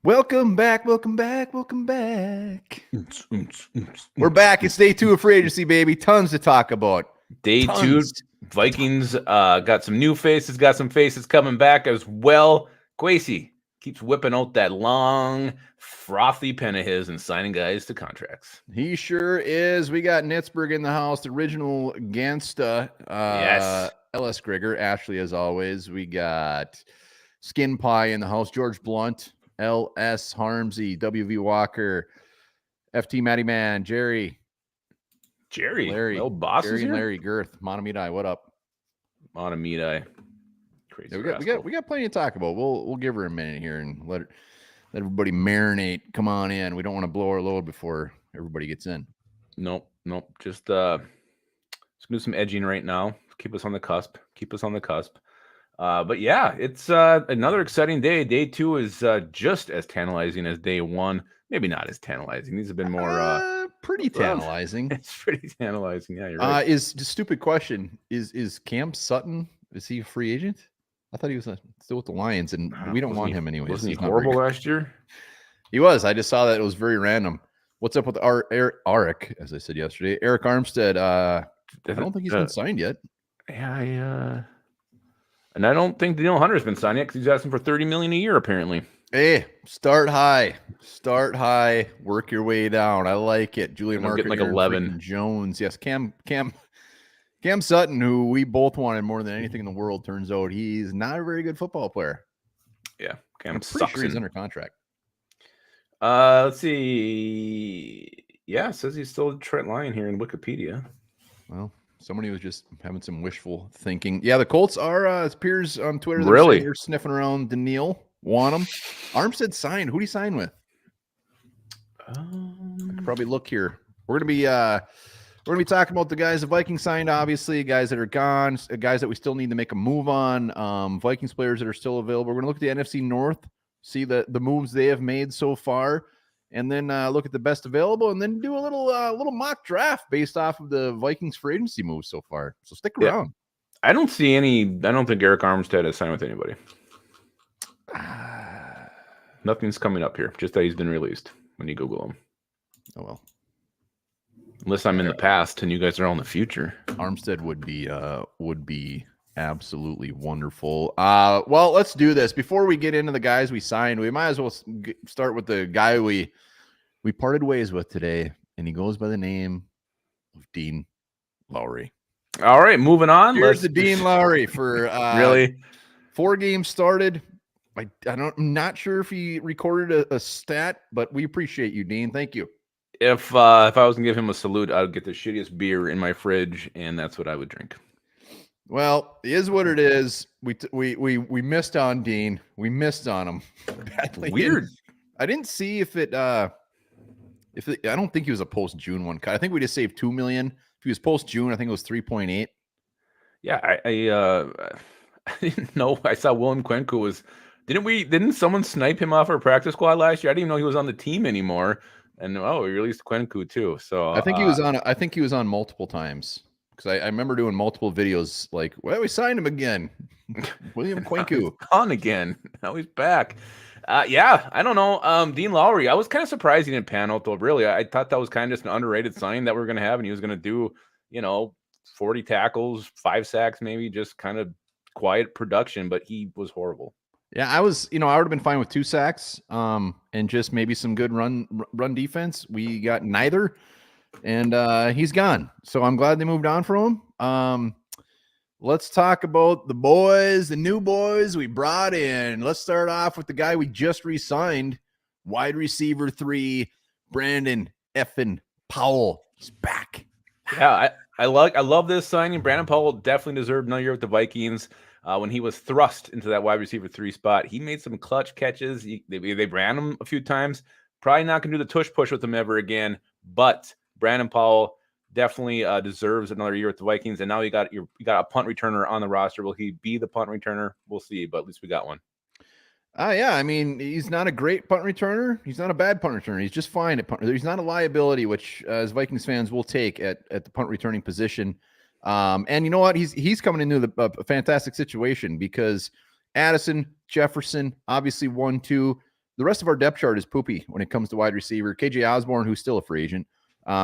Welcome back. We're back. It's day 2 of free agency, baby. Tons to talk about. Day 2, Vikings got some new faces, got some faces coming back as well. Kwesi keeps whipping out that long, frothy pen of his and signing guys to contracts. He sure is. We got Nitzberg in the house, the original gangsta. Yes. LS Grigger, Ashley, as always. We got Skin Pie in the house, George Blunt, LS Harmsy, WV Walker, FT Matty Man, Jerry, Larry, old bosses Jerry and here? Larry Girth, Monamidai, what up? Monamidai. Crazy. Yeah, we got plenty to talk about. We'll give her a minute here and let everybody marinate. Come on in. We don't want to blow our load before everybody gets in. Nope. Just let's do some edging right now. Keep us on the cusp. But yeah, it's another exciting day. Day 2 is just as tantalizing as day 1. Maybe not as tantalizing. These have been more pretty tantalizing. It's pretty tantalizing. Yeah, you're right. Is just stupid question. Is Cam Sutton, is he a free agent? I thought he was still with the Lions, and we don't want him anyway. Wasn't he horrible last year? He was. I just saw that. It was very random. What's up with Arik, as I said yesterday? Eric Armstead. I don't think he's been signed yet. Yeah, and I don't think Daniel Hunter's been signed yet because he's asking for $30 million a year, apparently. Hey, start high, work your way down. I like it. Julian Market, like 11. Jones. Yes, Cam Sutton, who we both wanted more than anything in the world. Turns out he's not a very good football player. Yeah, Cam sucks. Sure he's under contract. Let's see. Yeah, it says he's still a Detroit Lion here in Wikipedia. Well, somebody was just having some wishful thinking. Yeah, the Colts are, it appears on Twitter, really? They're sniffing around Daniil. Want him. Armstead signed. Who did he sign with? I could probably look here. We're gonna be talking about the guys the Vikings signed, obviously, guys that are gone, guys that we still need to make a move on, Vikings players that are still available. We're gonna look at the NFC North, see the moves they have made so far, and then look at the best available, and then do a little mock draft based off of the Vikings free agency moves so far. So stick around. I don't think Eric Armstead has signed with anybody. Nothing's coming up here. Just that he's been released when you Google him. Oh well. Unless I'm in the past and you guys are all in the future. Armstead would be absolutely wonderful. Well, let's do this. Before we get into the guys we signed, we might as well start with the guy we parted ways with today, and he goes by the name of Dean Lowry. All right, moving on. Here's the Dean Lowry for really 4 games started. I'm not sure if he recorded a stat, but we appreciate you, Dean. Thank you. If I was gonna give him a salute, I would get the shittiest beer in my fridge, and that's what I would drink. Well, it is what it is. We missed on Dean. We missed on him badly. Weird. I didn't see if I don't think he was a post June one cut. I think we just saved $2 million. If he was post June, I think it was 3.8. Yeah, I didn't know. I saw William Kwenku was. Didn't someone snipe him off our practice squad last year? I didn't even know he was on the team anymore. And we released Kwenku too. So I think he was on. I think he was on multiple times because I remember doing multiple videos. Like, well, we signed him again. William Kwenku on again. Now he's back. Yeah, I don't know. Dean Lowry. I was kind of surprised he didn't pan out though. Really, I thought that was kind of just an underrated sign that we're going to have, and he was going to do 40 tackles, 5 sacks, maybe just kind of quiet production. But he was horrible. Yeah, I would have been fine with 2 sacks, and just maybe some good run defense. We got neither, and he's gone. So I'm glad they moved on from him. Let's talk about the boys, the new boys we brought in. Let's start off with the guy we just re-signed, wide receiver 3, Brandon effing Powell. He's back. Yeah, I love this signing. Brandon Powell definitely deserved another year with the Vikings. When he was thrust into that wide receiver 3 spot, he made some clutch catches. They ran him a few times. Probably not going to do the tush push with him ever again. But Brandon Powell definitely deserves another year with the Vikings. And now you got a punt returner on the roster. Will he be the punt returner? We'll see. But at least we got one. Yeah, I mean, he's not a great punt returner. He's not a bad punt returner. He's just fine at punt. He's not a liability, which as Vikings fans will take at the punt returning position. And you know what? He's coming into a fantastic situation because Addison, Jefferson, obviously 1-2. the rest of our depth chart is poopy when it comes to wide receiver. KJ Osborne, who's still a free agent,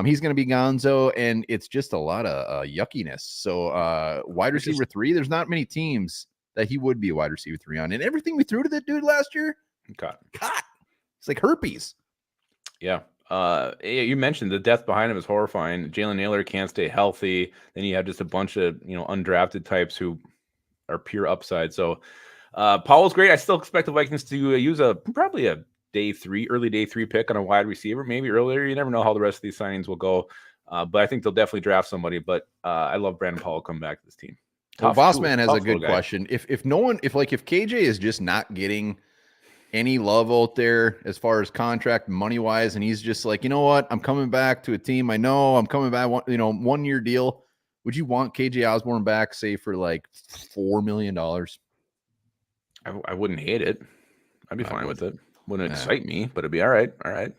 he's going to be gonzo, and it's just a lot of yuckiness. So wide receiver 3, there's not many teams that he would be a wide receiver 3 on. And everything we threw to that dude last year, caught. It's like herpes. Yeah. You mentioned the depth behind him is horrifying. Jalen Naylor can't stay healthy. Then you have just a bunch of undrafted types who are pure upside. So Powell's great. I still expect the Vikings to use probably a early day 3 pick on a wide receiver, maybe earlier. You never know how the rest of these signings will go. But I think they'll definitely draft somebody. But I love Brandon Powell coming back to this team. Bossman has a good question. If KJ is just not getting any love out there as far as contract money wise, and he's just like, you know what, I'm coming back to a team. I know I'm coming back, 1 year deal. Would you want KJ Osborne back, say for like $4 million? I wouldn't hate it. I'd be fine with it. Wouldn't excite me, but it'd be all right. All right.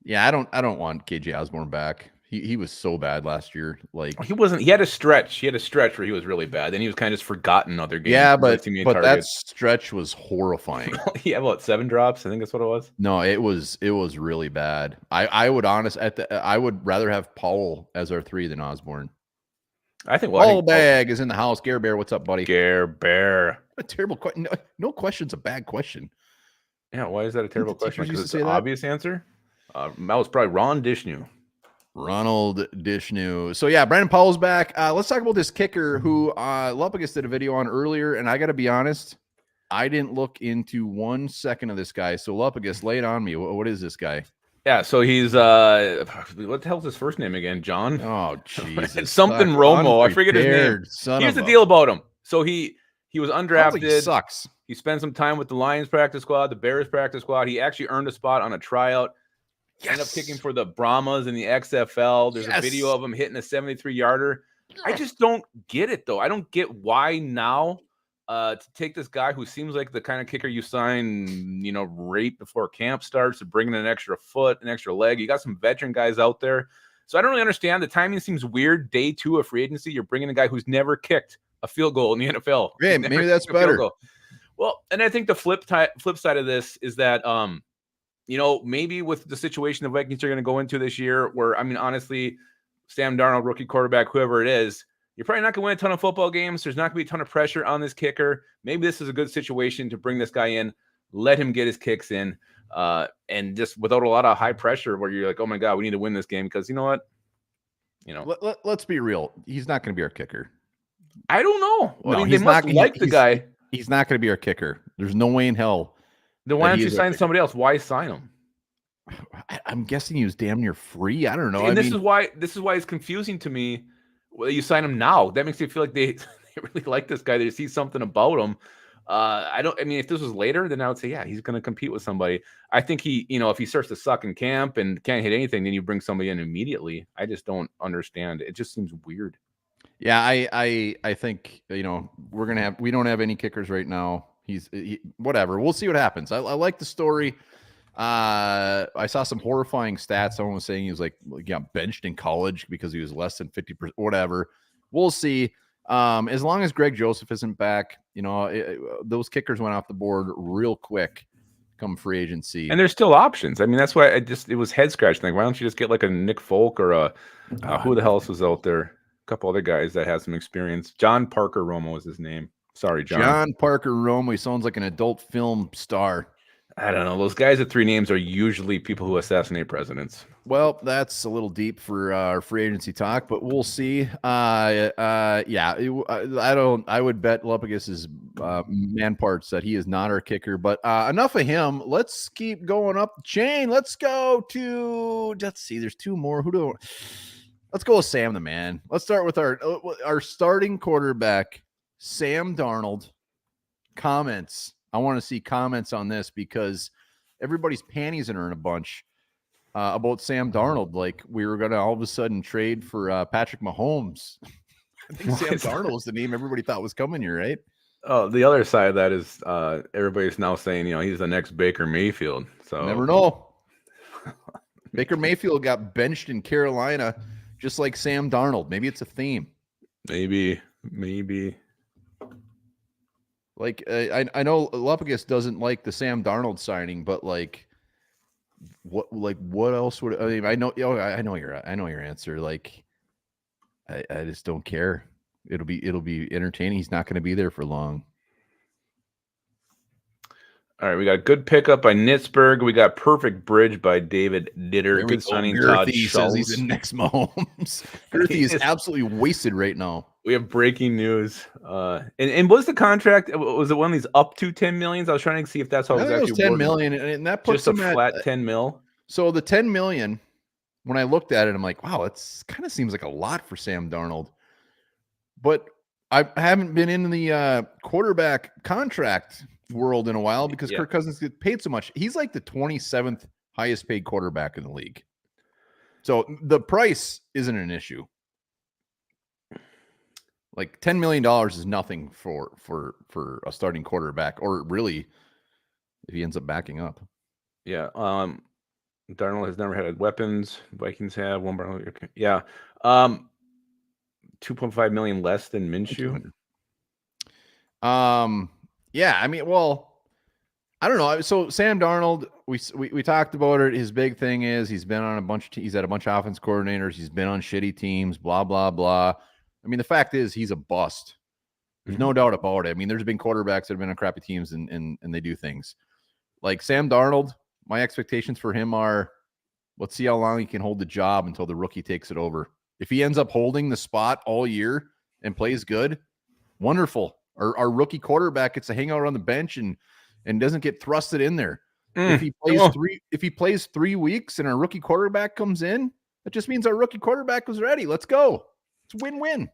Yeah, I don't want KJ Osborne back. He was so bad last year. Like he wasn't. He had a stretch. Where he was really bad. Then he was kind of just forgotten other games. Yeah, but that stretch was horrifying. Yeah, about 7 drops. I think that's what it was. No, it was really bad. I would I would rather have Powell as our 3 than Osborne. I think Bag is in the house. Gare Bear, what's up, buddy? Gare Bear. A terrible question. No question's a bad question. Yeah, why is that a terrible question? Because it's an obvious answer. That was probably Ron Dishnu. Ronald Dishnu. So yeah, Brandon Powell's back. Let's talk about this kicker who Lupagus did a video on earlier, and I got to be honest, I didn't look into 1 second of this guy. So Lupagus, lay it on me. What is this guy? Yeah, so he's what the hell's his first name again? John? Oh, Jesus. Something Romo. I forget his name. Here's the deal about him. So he was undrafted. Like he sucks. He spent some time with the Lions practice squad, the Bears practice squad. He actually earned a spot on a tryout. Yes. Ended up kicking for the Brahmas in the XFL. There's a video of him hitting a 73-yarder. I just don't get it, though. I don't get why now to take this guy who seems like the kind of kicker you sign, right before camp starts, to bring in an extra foot, an extra leg. You got some veteran guys out there. So I don't really understand. The timing seems weird. Day 2 of free agency, you're bringing a guy who's never kicked a field goal in the NFL. Yeah, maybe that's better. Well, and I think the flip side of this is that maybe with the situation the Vikings are going to go into this year, where, honestly, Sam Darnold, rookie quarterback, whoever it is, you're probably not going to win a ton of football games. There's not going to be a ton of pressure on this kicker. Maybe this is a good situation to bring this guy in, let him get his kicks in, and just without a lot of high pressure where you're like, oh, my God, we need to win this game because you know what? Let's be real. He's not going to be our kicker. I don't know. No, they must like the guy. He's not going to be our kicker. There's no way in hell. Then why don't you sign somebody else? Why sign him? I'm guessing he was damn near free. I don't know. And this is why it's confusing to me. Well, you sign him now. That makes me feel like they really like this guy. They see something about him. If this was later, then I would say, yeah, he's going to compete with somebody. I think if he starts to suck in camp and can't hit anything, then you bring somebody in immediately. I just don't understand. It just seems weird. Yeah, I think we don't have any kickers right now. Whatever. We'll see what happens. I like the story. I saw some horrifying stats. Someone was saying he was benched in college because he was less than 50%. Whatever. We'll see. As long as Greg Joseph isn't back, those kickers went off the board real quick come free agency. And there's still options. That's why it was head scratching. Like, why don't you just get like a Nick Folk or who the hell else was out there? A couple other guys that had some experience. John Parker Romo is his name. Sorry, John. John Parker Romo. He sounds like an adult film star. I don't know. Those guys with 3 names are usually people who assassinate presidents. Well, that's a little deep for our free agency talk, but we'll see. I would bet Lupagus's man parts that he is not our kicker, but enough of him. Let's keep going up the chain. Let's see. There's 2 more. Let's go with Sam the man. Let's start with our starting quarterback, Sam Darnold. Comments. I want to see comments on this because everybody's panties are in a bunch about Sam Darnold. Like we were going to all of a sudden trade for Patrick Mahomes. I think Sam Darnold was the name everybody thought was coming here, right? Oh, the other side of that is everybody's now saying, he's the next Baker Mayfield. So never know. Baker Mayfield got benched in Carolina just like Sam Darnold. Maybe it's a theme. Maybe. Like I know Lupagus doesn't like the Sam Darnold signing, but like what else would I mean? I know your answer. Like I just don't care. It'll be entertaining. He's not going to be there for long. All right, we got good pickup by Nitzberg. We got perfect bridge by David Ditter. Good signing, Todd Girthy says he's in next Mahomes. Girthy is absolutely wasted right now. We have breaking news. And what's the contract? Was it one of these up to 10 million? I was trying to see if that's how it was actually. It was 10 million, and that puts just a flat 10 mil. So the 10 million, when I looked at it, I'm like, wow, it's kind of seems like a lot for Sam Darnold. But I haven't been in the quarterback contract world in a while because Kirk Cousins gets paid so much. He's like the 27th highest paid quarterback in the league. So the price isn't an issue. Like $10 million is nothing for a starting quarterback, or really if he ends up backing up. Yeah. Darnold has never had weapons. Vikings have one. Yeah. 2.5 million less than Minshew. Yeah, I mean, well, I don't know. So Sam Darnold, we talked about it. His big thing is he's been on he's had a bunch of offense coordinators. He's been on shitty teams, blah, blah, blah. I mean, the fact is he's a bust. There's no doubt about it. I mean, there's been quarterbacks that have been on crappy teams and they do things. Like Sam Darnold, my expectations for him are, let's see how long he can hold the job until the rookie takes it over. If he ends up holding the spot all year and plays good, wonderful. Our rookie quarterback gets to hang out on the bench and doesn't get thrusted in there. If he plays 3 weeks and our rookie quarterback comes in, that just means our rookie quarterback was ready. Let's go. It's win-win.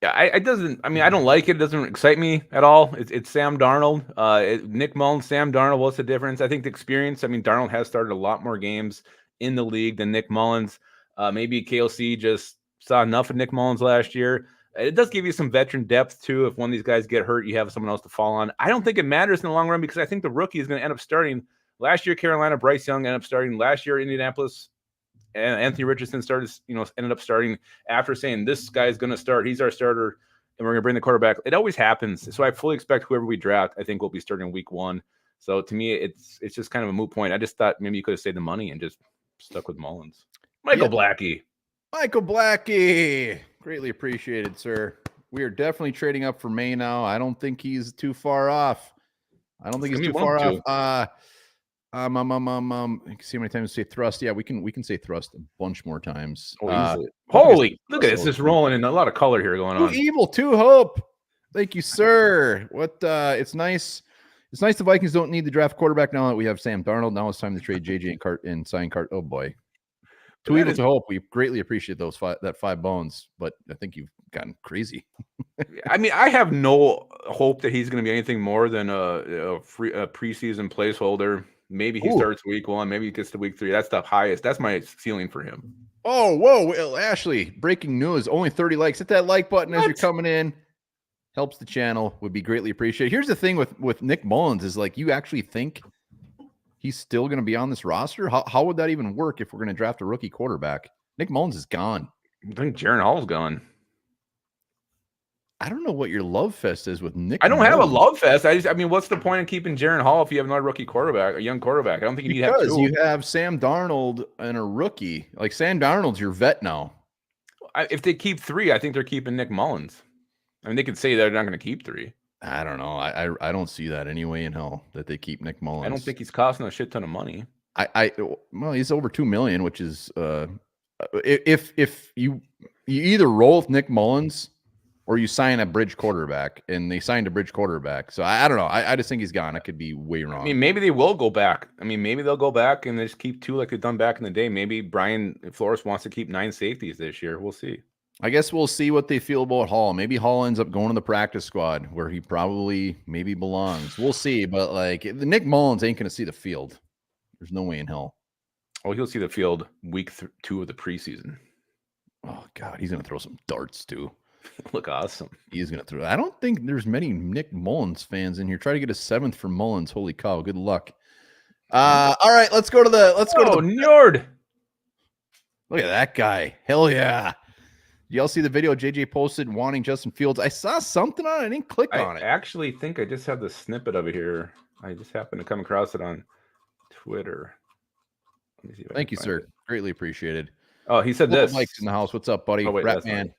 Yeah, I don't like it. It doesn't excite me at all. It's Sam Darnold. Nick Mullins, Sam Darnold, what's the difference? I think the experience, Darnold has started a lot more games in the league than Nick Mullins. Maybe KLC just saw enough of Nick Mullins last year. It does give you some veteran depth, too. If one of these guys get hurt, you have someone else to fall on. I don't think it matters in the long run because I think the rookie is going to end up starting. Last year, Carolina, Bryce Young ended up starting. Last year, Indianapolis, and Anthony Richardson ended up starting after saying, this guy's going to start. He's our starter, and we're going to bring the quarterback. It always happens. So I fully expect whoever we draft, I think, will be starting week 1. So to me, it's just kind of a moot point. I just thought maybe you could have saved the money and just stuck with Mullins. Michael Blackie. Greatly appreciated, sir. We are definitely trading up for May now. I don't think he's too far off. You can see how many times we say thrust. Yeah, we can say thrust a bunch more times. Holy, look at this. It's rolling in a lot of color here going on. Too evil, too hope. Thank you, sir. It's nice. It's nice the Vikings don't need to draft quarterback now that we have Sam Darnold. Now it's time to trade JJ and sign Cart. Oh boy. Too evil to hope. We greatly appreciate that 5 bones, but I think you've gotten crazy. I have no hope that he's going to be anything more than a preseason placeholder. Maybe he starts week 1. Maybe he gets to week 3. That's the highest. That's my ceiling for him. Oh, whoa. Well, Ashley, breaking news. Only 30 likes. Hit that like button as you're coming in. Helps the channel. Would be greatly appreciated. Here's the thing with Nick Mullins is like, you actually think he's still going to be on this roster? How would that even work if we're going to draft a rookie quarterback? Nick Mullins is gone. I think Jaren Hall's gone. I don't know what your love fest is with Nick. I don't have a love fest. What's the point of keeping Jaren Hall if you have another rookie quarterback, a young quarterback? I don't think you need to have 2. You have Sam Darnold and a rookie. Like Sam Darnold's your vet now. If they keep 3, I think they're keeping Nick Mullins. They could say they're not going to keep 3. I don't know. I don't see that anyway in hell that they keep Nick Mullins. I don't think he's costing a shit ton of money. Well, he's over $2 million, which is if you either roll with Nick Mullins or you sign a bridge quarterback, and they signed a bridge quarterback. So I don't know. I just think he's gone. I could be way wrong. Maybe they will go back. Maybe they'll go back and they just keep 2 like they've done back in the day. Maybe Brian Flores wants to keep 9 safeties this year. We'll see. I guess we'll see what they feel about Hall. Maybe Hall ends up going to the practice squad where he maybe belongs. We'll see. But like Nick Mullins ain't going to see the field. There's no way in hell. Oh, he'll see the field week 2 of the preseason. Oh God, he's going to throw some darts too. Look awesome. He's going to throw. I don't think there's many Nick Mullins fans in here. Try to get a 7th for Mullins. Holy cow. Good luck. All right, let's go to the Njord. Look at that guy. Hell yeah. Y'all see the video JJ posted wanting Justin Fields? I saw something on it. I didn't click on it. I actually think I just have the snippet of it here. I just happened to come across it on Twitter. Let me see if Thank you, sir. Greatly appreciated. Oh, he said this. Mike's in the house. What's up, buddy? Oh, wait, Rat man.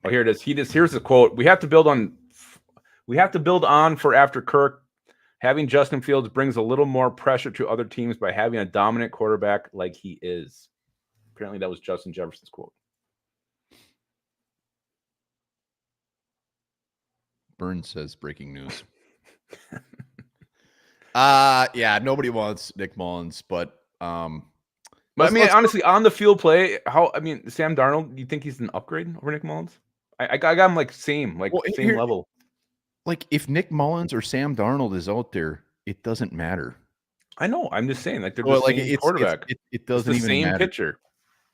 Oh, here it is. Here's the quote. We have to build on for after Kirk. Having Justin Fields brings a little more pressure to other teams by having a dominant quarterback like he is. Apparently, that was Justin Jefferson's quote. Burns says breaking news. Yeah, nobody wants Nick Mullins, but I mean, honestly, on the field play, Sam Darnold, do you think he's an upgrade over Nick Mullins? I got him same level. Like if Nick Mullins or Sam Darnold is out there, it doesn't matter. I know. I'm just saying, they're the same quarterback. It doesn't even same matter. Pitcher.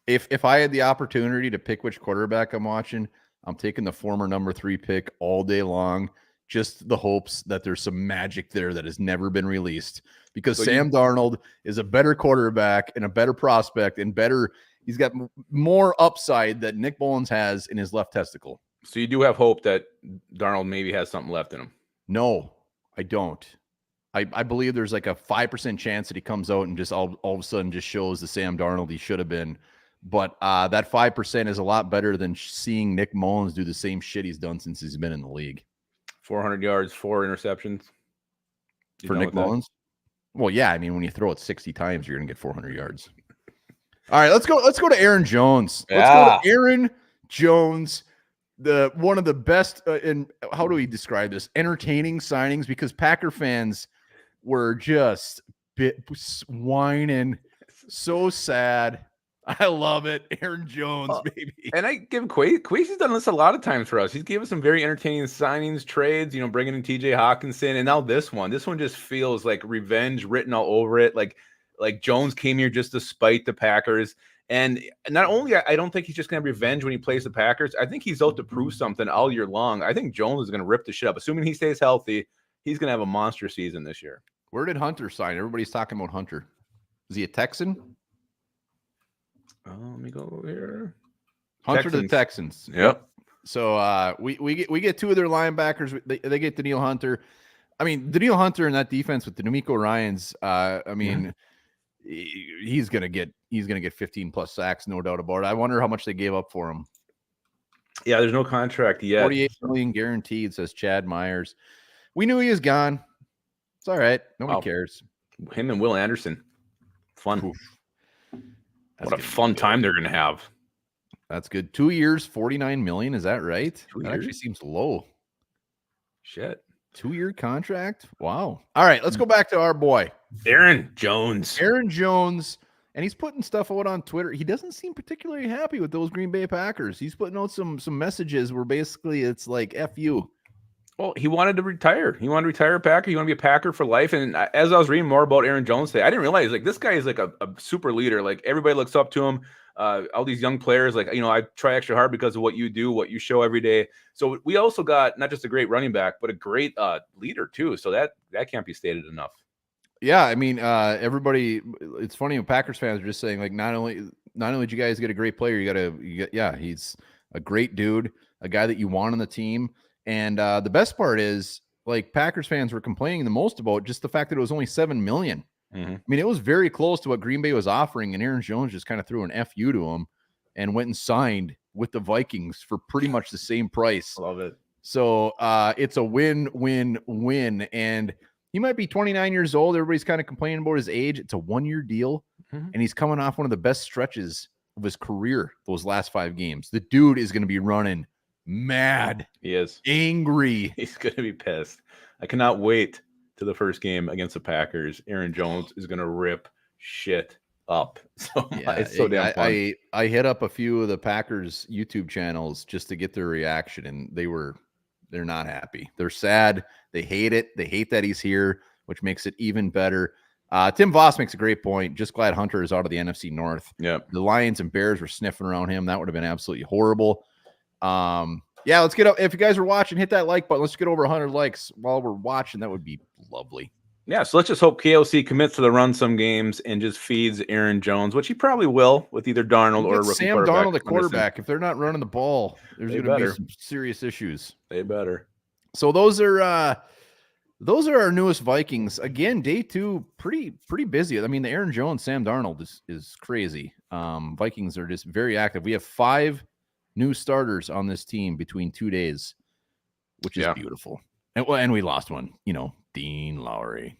If I had the opportunity to pick which quarterback I'm watching, I'm taking the former number 3 pick all day long. Just the hopes that there's some magic there that has never been released. Because Sam Darnold is a better quarterback and a better prospect and he's got more upside that Nick Mullins has in his left testicle. So you do have hope that Darnold maybe has something left in him? No, I don't. I believe there's like a 5% chance that he comes out and just all of a sudden just shows the Sam Darnold he should have been. But that 5% is a lot better than seeing Nick Mullins do the same shit he's done since he's been in the league. 400 yards, 4 interceptions. For Nick Mullins? Well, yeah. I mean, when you throw it 60 times, you're going to get 400 yards. All right, let's go to Aaron Jones. Let's go to Aaron Jones, one of the best, and how do we describe this? Entertaining signings, because Packer fans were just whining, so sad. I love it. Aaron Jones, baby. And I give Quasy's done this a lot of times for us. He's given us some very entertaining signings, trades, bringing in TJ Hawkinson. And now this one just feels like revenge written all over it. Like Jones came here just to spite the Packers. And not only, I don't think he's just going to have revenge when he plays the Packers. I think he's out to prove something all year long. I think Jones is going to rip the shit up. Assuming he stays healthy, he's going to have a monster season this year. Where did Hunter sign? Everybody's talking about Hunter. Is he a Texan? Let me go over here. Hunter to the Texans. Yep. So we get 2 of their linebackers. They get Danielle Hunter. I mean, Danielle Hunter in that defense with the D'Amico Ryans. He's gonna get 15 plus sacks, no doubt about it. I wonder how much they gave up for him. Yeah, there's no contract yet. 48 million guaranteed, says Chad Myers. We knew he was gone. It's all right. Nobody cares. Him and Will Anderson. Fun. Oof. What a fun time they're going to have. That's good. 2 years, 49 million. Is that right? 2 years? That actually seems low. Shit. 2-year contract? Wow. All right, let's go back to our boy. Aaron Jones. And he's putting stuff out on Twitter. He doesn't seem particularly happy with those Green Bay Packers. He's putting out some messages where basically it's like, F you. Well, he wanted to retire. He wanted to retire a Packer. He wanted to be a Packer for life. And as I was reading more about Aaron Jones today, I didn't realize this guy is like a super leader. Like everybody looks up to him. All these young players, I try extra hard because of what you do, what you show every day. So we also got not just a great running back, but a great leader too. So that can't be stated enough. Yeah, I mean, everybody. It's funny when Packers fans are just saying not only did you guys get a great player, he's a great dude, a guy that you want on the team. And the best part is, Packers fans were complaining the most about just the fact that it was only $7 million. Mm-hmm. I mean, it was very close to what Green Bay was offering, and Aaron Jones just kind of threw an FU to him and went and signed with the Vikings for pretty much the same price. Love it. So it's a win-win-win, and he might be 29 years old. Everybody's kind of complaining about his age. It's a 1-year deal, and he's coming off one of the best stretches of his career, those last 5 games. The dude is going to be running mad. He is angry. He's going to be pissed. I cannot wait to the first game against the Packers. Aaron Jones is going to rip shit up. So it's so damn fun. I hit up a few of the Packers YouTube channels just to get their reaction, and they're not happy. They're sad. They hate it. They hate that he's here, which makes it even better. Tim Voss makes a great point. Just glad Hunter is out of the NFC North. Yeah, the Lions and Bears were sniffing around him. That would have been absolutely horrible. Yeah, let's get up. If you guys are watching, hit that like button. Let's get over 100 likes while we're watching. That would be lovely. Yeah, so let's just hope KOC commits to the run some games and just feeds Aaron Jones, which he probably will with either Darnold or a rookie Sam quarterback. Darnold, the quarterback. If they're not running the ball, there's going to be some serious issues. They better. So those are our newest Vikings. Again, day 2, pretty busy. I mean, the Aaron Jones, Sam Darnold is crazy. Vikings are just very active. We have 5 new starters on this team between 2 days, which is beautiful. And we lost one, Dean Lowry.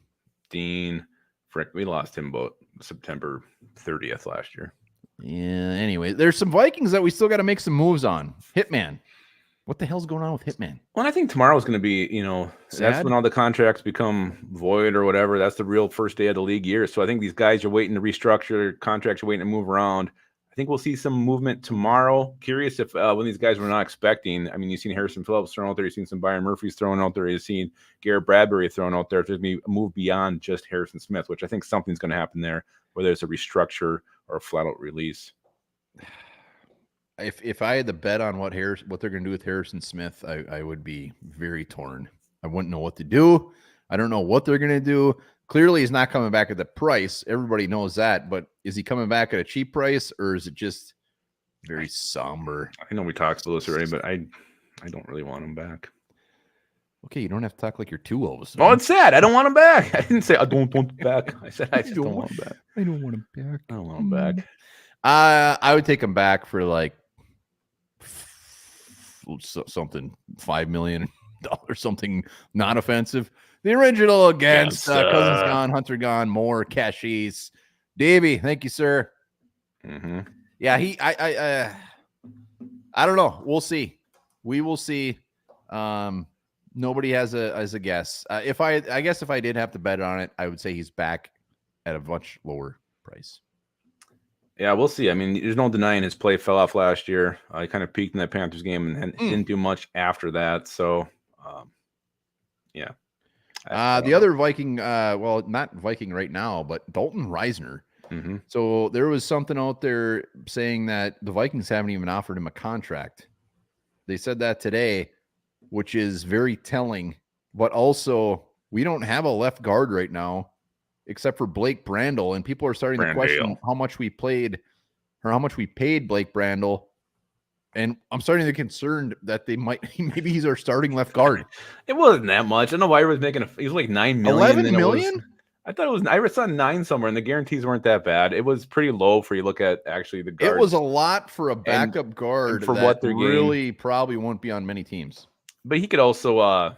We lost him about September 30th last year. Yeah, anyway, there's some Vikings that we still got to make some moves on. Hitman. What the hell's going on with Hitman? Well, I think tomorrow's going to be, that's when all the contracts become void or whatever. That's the real first day of the league year. So I think these guys are waiting to restructure, contracts are waiting to move around. I think we'll see some movement tomorrow. Curious if when these guys were not expecting. I mean, you've seen Harrison Phillips thrown out there. You've seen some Byron Murphy's thrown out there. You've seen Garrett Bradbury thrown out there. If there's going to be a move beyond just Harrison Smith, which I think something's going to happen there, whether it's a restructure or a flat-out release. If I had to bet on what they're going to do with Harrison Smith, I would be very torn. I wouldn't know what to do. I don't know what they're going to do. Clearly, he's not coming back at the price. Everybody knows that. But is he coming back at a cheap price, or is it just very somber? I know we talked about this already, but I don't really want him back. Okay, you don't have to talk like you're too old. Oh, it's sad. I don't want him back. I didn't say I don't want him back. I said I just don't want him back. I don't want him back. I don't want him back. I would take him back for like something $5 million, something not offensive. The original against Cousins gone, Hunter gone, more Cashies. Davey, thank you, sir. Mm-hmm. Yeah, I don't know. We'll see. We will see. Nobody has a guess. I guess if I did have to bet on it, I would say he's back at a much lower price. Yeah, we'll see. I mean, there's no denying his play fell off last year. He kind of peaked in that Panthers game and didn't do much after that. So, yeah. The other Viking, well, not Viking right now, but Dalton Reisner. Mm-hmm. So there was something out there saying that the Vikings haven't even offered him a contract. They said that today, which is very telling. But also, we don't have a left guard right now, except for Blake Brandel, and people are starting to question how much we paid Blake Brandel. And I'm starting to get concerned that maybe he's our starting left guard. It wasn't that much. I don't know why he was making he was like $9 million. 11 million? I thought it was. I saw 9 somewhere, and the guarantees weren't that bad. It was pretty low for you look at actually the guards. It was a lot for a backup guard for that what they're really probably won't be on many teams. But he could also, I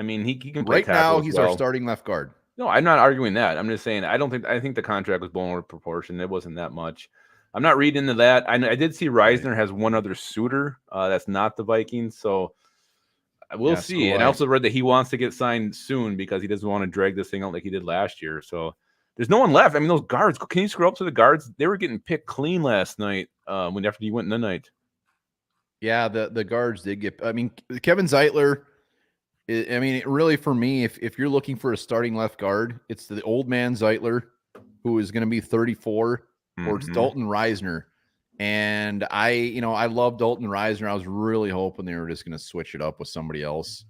mean, he can play right now. He's our starting left guard. No, I'm not arguing that. I'm just saying I think the contract was blown out of proportion. It wasn't that much. I'm not reading into that. I did see Reisner has one other suitor. That's not the Vikings, so we'll see. And I also read that he wants to get signed soon because he doesn't want to drag this thing out like he did last year. So there's no one left. I mean, those guards. Can you scroll up to the guards? They were getting picked clean last night. After you went in the night. Yeah, the guards did get. I mean, Kevin Zeitler. I mean, really, for me, if you're looking for a starting left guard, it's the old man Zeitler, who is going to be 34. Or it's Dalton Reisner. And I love Dalton Reisner. I was really hoping they were just going to switch it up with somebody else.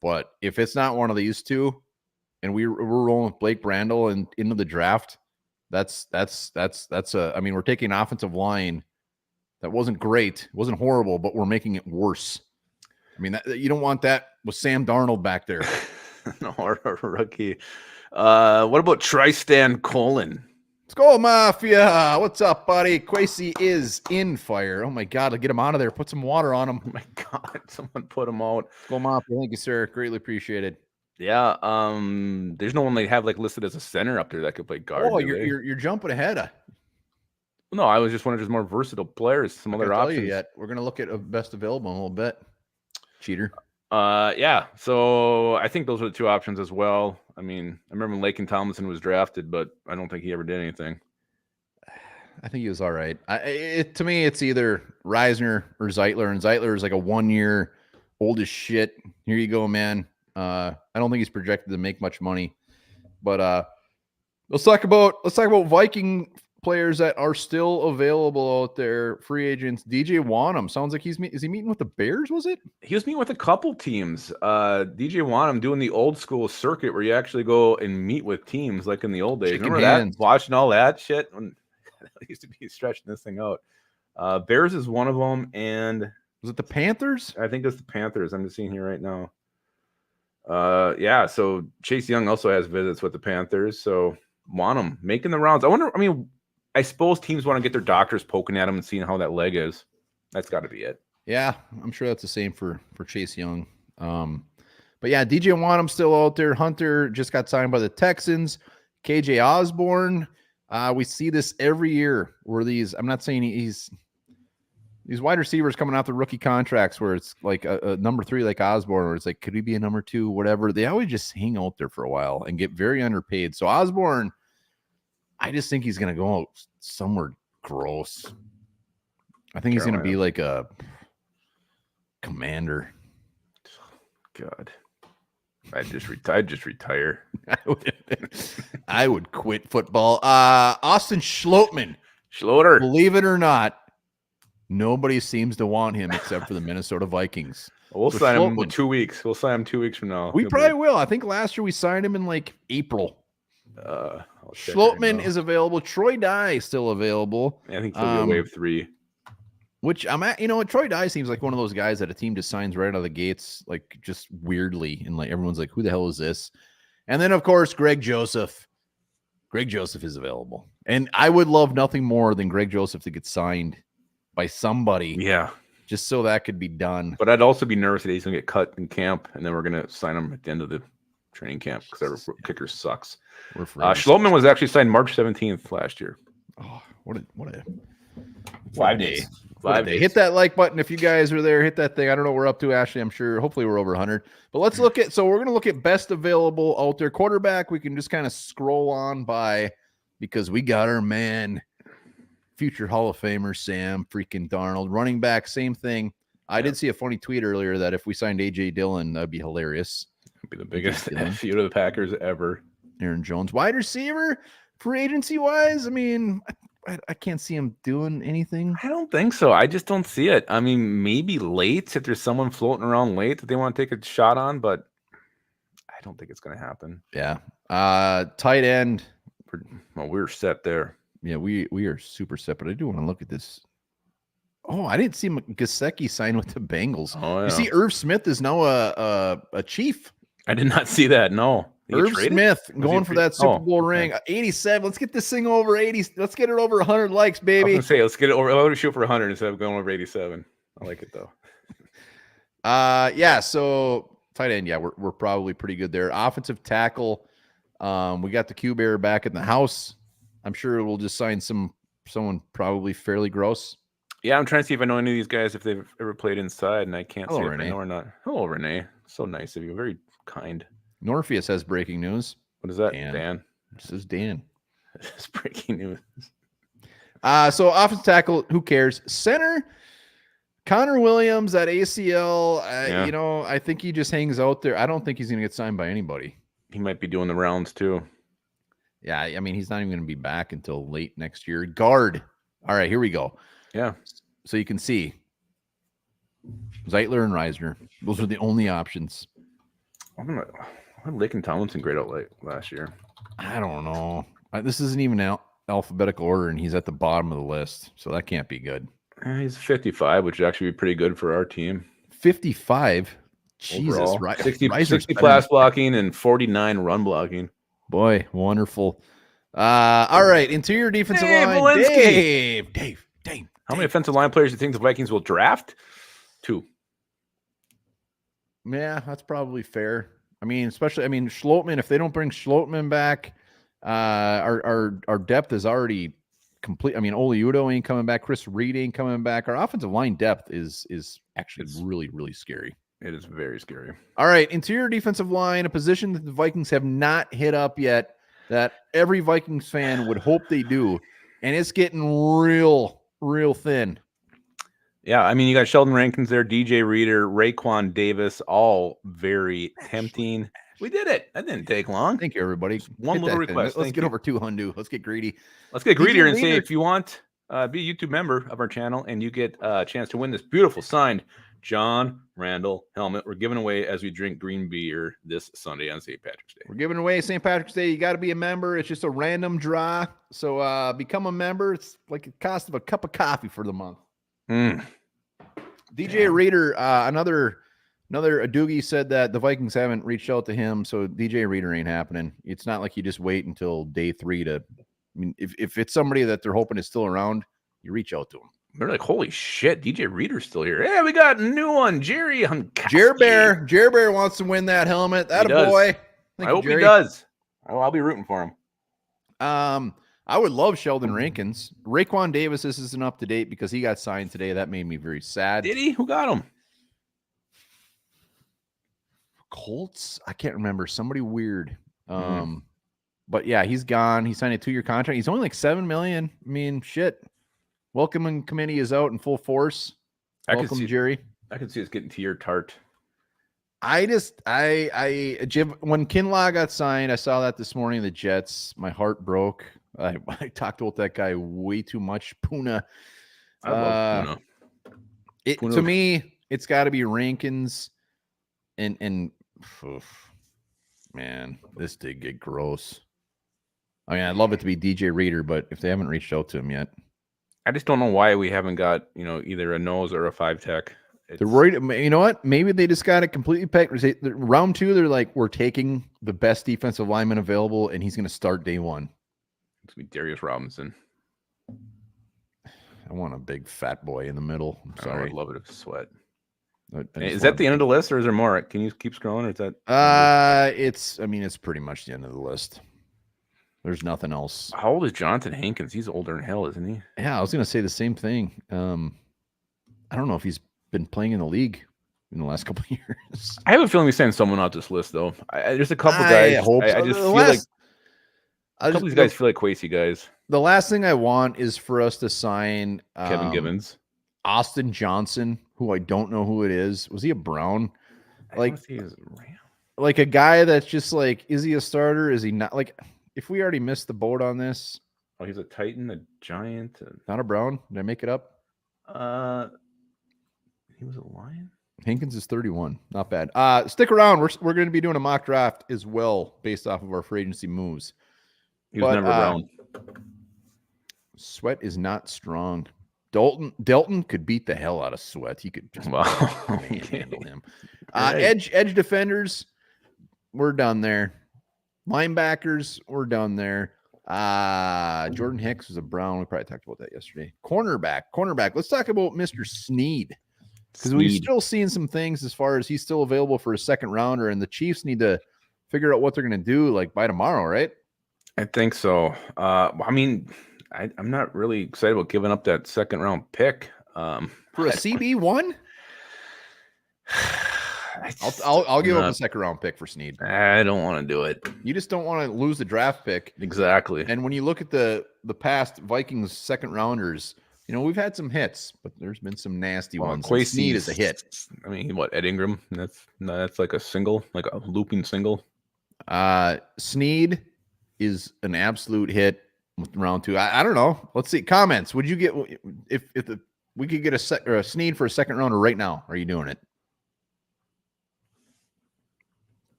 But if it's not one of these two, and we're rolling with Blake Brandel and into the draft, that's I mean, we're taking an offensive line that wasn't great, it wasn't horrible, but we're making it worse. I mean, you don't want that with Sam Darnold back there. Or a rookie. What about Tristan Colin? Let's go, Mafia. What's up, buddy? Quasi is in fire. Oh, my God. I'll get him out of there. Put some water on him. Oh, my God. Someone put him out. Let's go, Mafia. Thank you, sir. Greatly appreciated. Yeah. There's no one they have listed as a center up there that could play guard. Oh, you're jumping ahead. No, I was just wondering if there's more versatile players, some other options. Yet. We're going to look at best available in a little bit. Cheater. Yeah. So I think those are the two options as well. I mean, I remember when Laken Tomlinson was drafted, but I don't think he ever did anything. I think he was all right. To me, it's either Reisner or Zeitler, and Zeitler is like a 1 year old as shit. Here you go, man. I don't think he's projected to make much money, but let's talk about Viking players that are still available out there, free agents. DJ Wanham sounds like is he meeting with the Bears? Was it? He was meeting with a couple teams. DJ Wanham doing the old school circuit where you actually go and meet with teams like in the old days. Shaking Remember hands. that? Watching all that shit when I used to be stretching this thing out. Bears is one of them, and was it the Panthers? I think it's the Panthers. I'm just seeing here right now. Yeah. So Chase Young also has visits with the Panthers. So Wanham making the rounds. I suppose teams want to get their doctors poking at him and seeing how that leg is. That's got to be it. Yeah, I'm sure that's the same for Chase Young. But yeah, DJ Wanham's still out there. Hunter just got signed by the Texans. KJ Osborne. We see this every year where I'm not saying these wide receivers coming off the rookie contracts where it's like a number 3 like Osborne, or it's like, could he be a number 2, whatever. They always just hang out there for a while and get very underpaid. So Osborne, I just think he's going to go out somewhere gross. I think he's going to be like a Commander. God, I'd just retire. I would quit football. Austin Schlottman. Schlotter. Believe it or not, nobody seems to want him except for the Minnesota Vikings. We'll sign him in 2 weeks. We'll sign him 2 weeks from now. We probably will. I think last year we signed him in like April. Schlottman is available. Troy Dye still available. I think he'll be wave 3. Which I'm at, Troy Dye seems like one of those guys that a team just signs right out of the gates, like just weirdly. And like everyone's like, who the hell is this? And then, of course, Greg Joseph. Greg Joseph is available. And I would love nothing more than Greg Joseph to get signed by somebody. Yeah. Just so that could be done. But I'd also be nervous that he's going to get cut in camp, and then we're going to sign him at the end of the training camp because our kicker sucks. Schlottman was actually signed March 17th last year. Oh, what a 5 days. 5 days. Hit that like button if you guys are there. Hit that thing. I don't know what we're up to, Ashley. I'm sure. Hopefully we're over 100. But let's look at. So we're going to look at best available out there. Quarterback, we can just kind of scroll on by because we got our man, future Hall of Famer Sam freaking Darnold. Running back, same thing. I did see a funny tweet earlier that if we signed A.J. Dillon, that'd be hilarious. It'd be the biggest feud of the Packers ever. Aaron Jones, wide receiver, free agency wise. I can't see him doing anything. I don't think so. I just don't see it. Maybe late if there's someone floating around late that they want to take a shot on, but I don't think it's going to happen. Yeah. Tight end. Well, we're set there. Yeah, we are super set, but I do want to look at this. Oh, I didn't see Gesicki sign with the Bengals. Oh, yeah. You see Irv Smith is now a Chief. I did not see that. No. Irv Smith going for that Super Bowl ring. 87. Let's get this thing over 80. Let's get it over 100 likes, baby. I was going to say, let's get it over. I want to shoot for 100 instead of going over 87. I like it, though. Yeah, so tight end, yeah, we're probably pretty good there. Offensive tackle, we got the Q-Bear back in the house. I'm sure we'll just sign someone probably fairly gross. Yeah, I'm trying to see if I know any of these guys, if they've ever played inside, and I can't see if Renee. I know or not. Hello, Renee. So nice of you. Very kind. Norpheus has breaking news. What is that, Dan? This is Dan. It's breaking news. So offensive tackle, who cares? Center, Connor Williams at ACL. I think he just hangs out there. I don't think he's going to get signed by anybody. He might be doing the rounds too. Yeah, he's not even going to be back until late next year. Guard. All right, here we go. Yeah. So you can see Zeitler and Reisner. Those are the only options. What Laken Tomlinson grade out like last year? I don't know. This isn't even alphabetical order, and he's at the bottom of the list, so that can't be good. He's 55, which would actually be pretty good for our team. 55? Jesus. 60 pass blocking and 49 run blocking. Boy, wonderful. All right, interior defensive line. Dave. How many offensive line players do you think the Vikings will draft? 2. Yeah, that's probably fair. Schlottman, if they don't bring Schlottman back, our depth is already complete. Oli Udoh ain't coming back. Chris Reed ain't coming back. Our offensive line depth is actually really, really scary. It is very scary. All right, interior defensive line, a position that the Vikings have not hit up yet, that every Vikings fan would hope they do, and it's getting real thin. Yeah, you got Sheldon Rankins there, DJ Reader, Raekwon Davis, all very tempting. We did it. That didn't take long. Thank you, everybody. One little request. Let's get over 200. Let's get greedy. Let's get greedier and say Reader. if you want, be a YouTube member of our channel and you get a chance to win this beautiful signed John Randall helmet. We're giving away as we drink green beer this Sunday on St. Patrick's Day. We're giving away St. Patrick's Day. You got to be a member. It's just a random draw. So become a member. It's like the cost of a cup of coffee for the month. DJ Reader, another Doogie said that the Vikings haven't reached out to him, so DJ Reader ain't happening. It's not like you just wait until day 3 to. I mean, if it's somebody that they're hoping is still around, you reach out to them. They're like, holy shit, DJ Reader's still here. Yeah, we got a new one, Jerry Jer Bear wants to win that helmet. That a boy. I hope he does. I'll be rooting for him. I would love Sheldon Rankins. Raekwon Davis, this isn't up to date because he got signed today. That made me very sad. Did he? Who got him? Colts? I can't remember. Somebody weird. But yeah, he's gone. He signed a 2-year contract. He's only like $7 million. I mean, shit. Welcoming committee is out in full force. Welcome, Jerry. I can see us getting to your tart. When Kinlaw got signed, I saw that this morning. The Jets, my heart broke. I talked about that guy way too much. Puna. I love Puna. To me, it's got to be Rankins. And man, this did get gross. I mean, I'd love it to be DJ Reader, but if they haven't reached out to him yet, I just don't know why we haven't got either a nose or a 5-tech. They're worried. You know what? Maybe they just got it completely packed. Round 2, they're like, we're taking the best defensive lineman available, and he's going to start day 1. It's going to be Darius Robinson. I want a big fat boy in the middle. I'm sorry. I would love it if Sweat. Is that the end of the list, or is there more? Can you keep scrolling, or is that? It's pretty much the end of the list. There's nothing else. How old is Jonathan Hankins? He's older than hell, isn't he? Yeah, I was going to say the same thing. I don't know if he's been playing in the league in the last couple of years. I have a feeling we sent someone out this list, though. There's a couple guys. I just feel like a couple of these guys feel like Quasey guys. The last thing I want is for us to sign Kevin Givens, Austin Johnson, who I don't know who it is. Was he a Brown? Like a guy that's just like, is he a starter? Is he not? Like, if we already missed the boat on this. Oh, he's a Titan, a Giant. Not a Brown. Did I make it up? He was a Lion. Hankins is 31. Not bad. Stick around. We're going to be doing a mock draft as well based off of our free agency moves. He was never around. Sweat is not strong. Delton could beat the hell out of Sweat. He could just handle him. Edge defenders, we're done there. Linebackers, we're done there. Jordan Hicks was a Brown. We probably talked about that yesterday. Cornerback. Let's talk about Mr. Sneed. Because we've still seen some things as far as he's still available for a second rounder, and the Chiefs need to figure out what they're going to do like by tomorrow, right? I think so. I mean, I'm not really excited about giving up that second round pick. For a CB1? I'll give up a second round pick for Sneed. I don't want to do it. You just don't want to lose the draft pick. Exactly. And when you look at the past Vikings second rounders, we've had some hits, but there's been some nasty ones. Sneed is a hit. I mean, what, Ed Ingram? That's like a single, like a looping single. Sneed is an absolute hit with round 2. I don't know. Let's see. Comments. Would you get if we could get a Sneed for a second rounder right now? Are you doing it?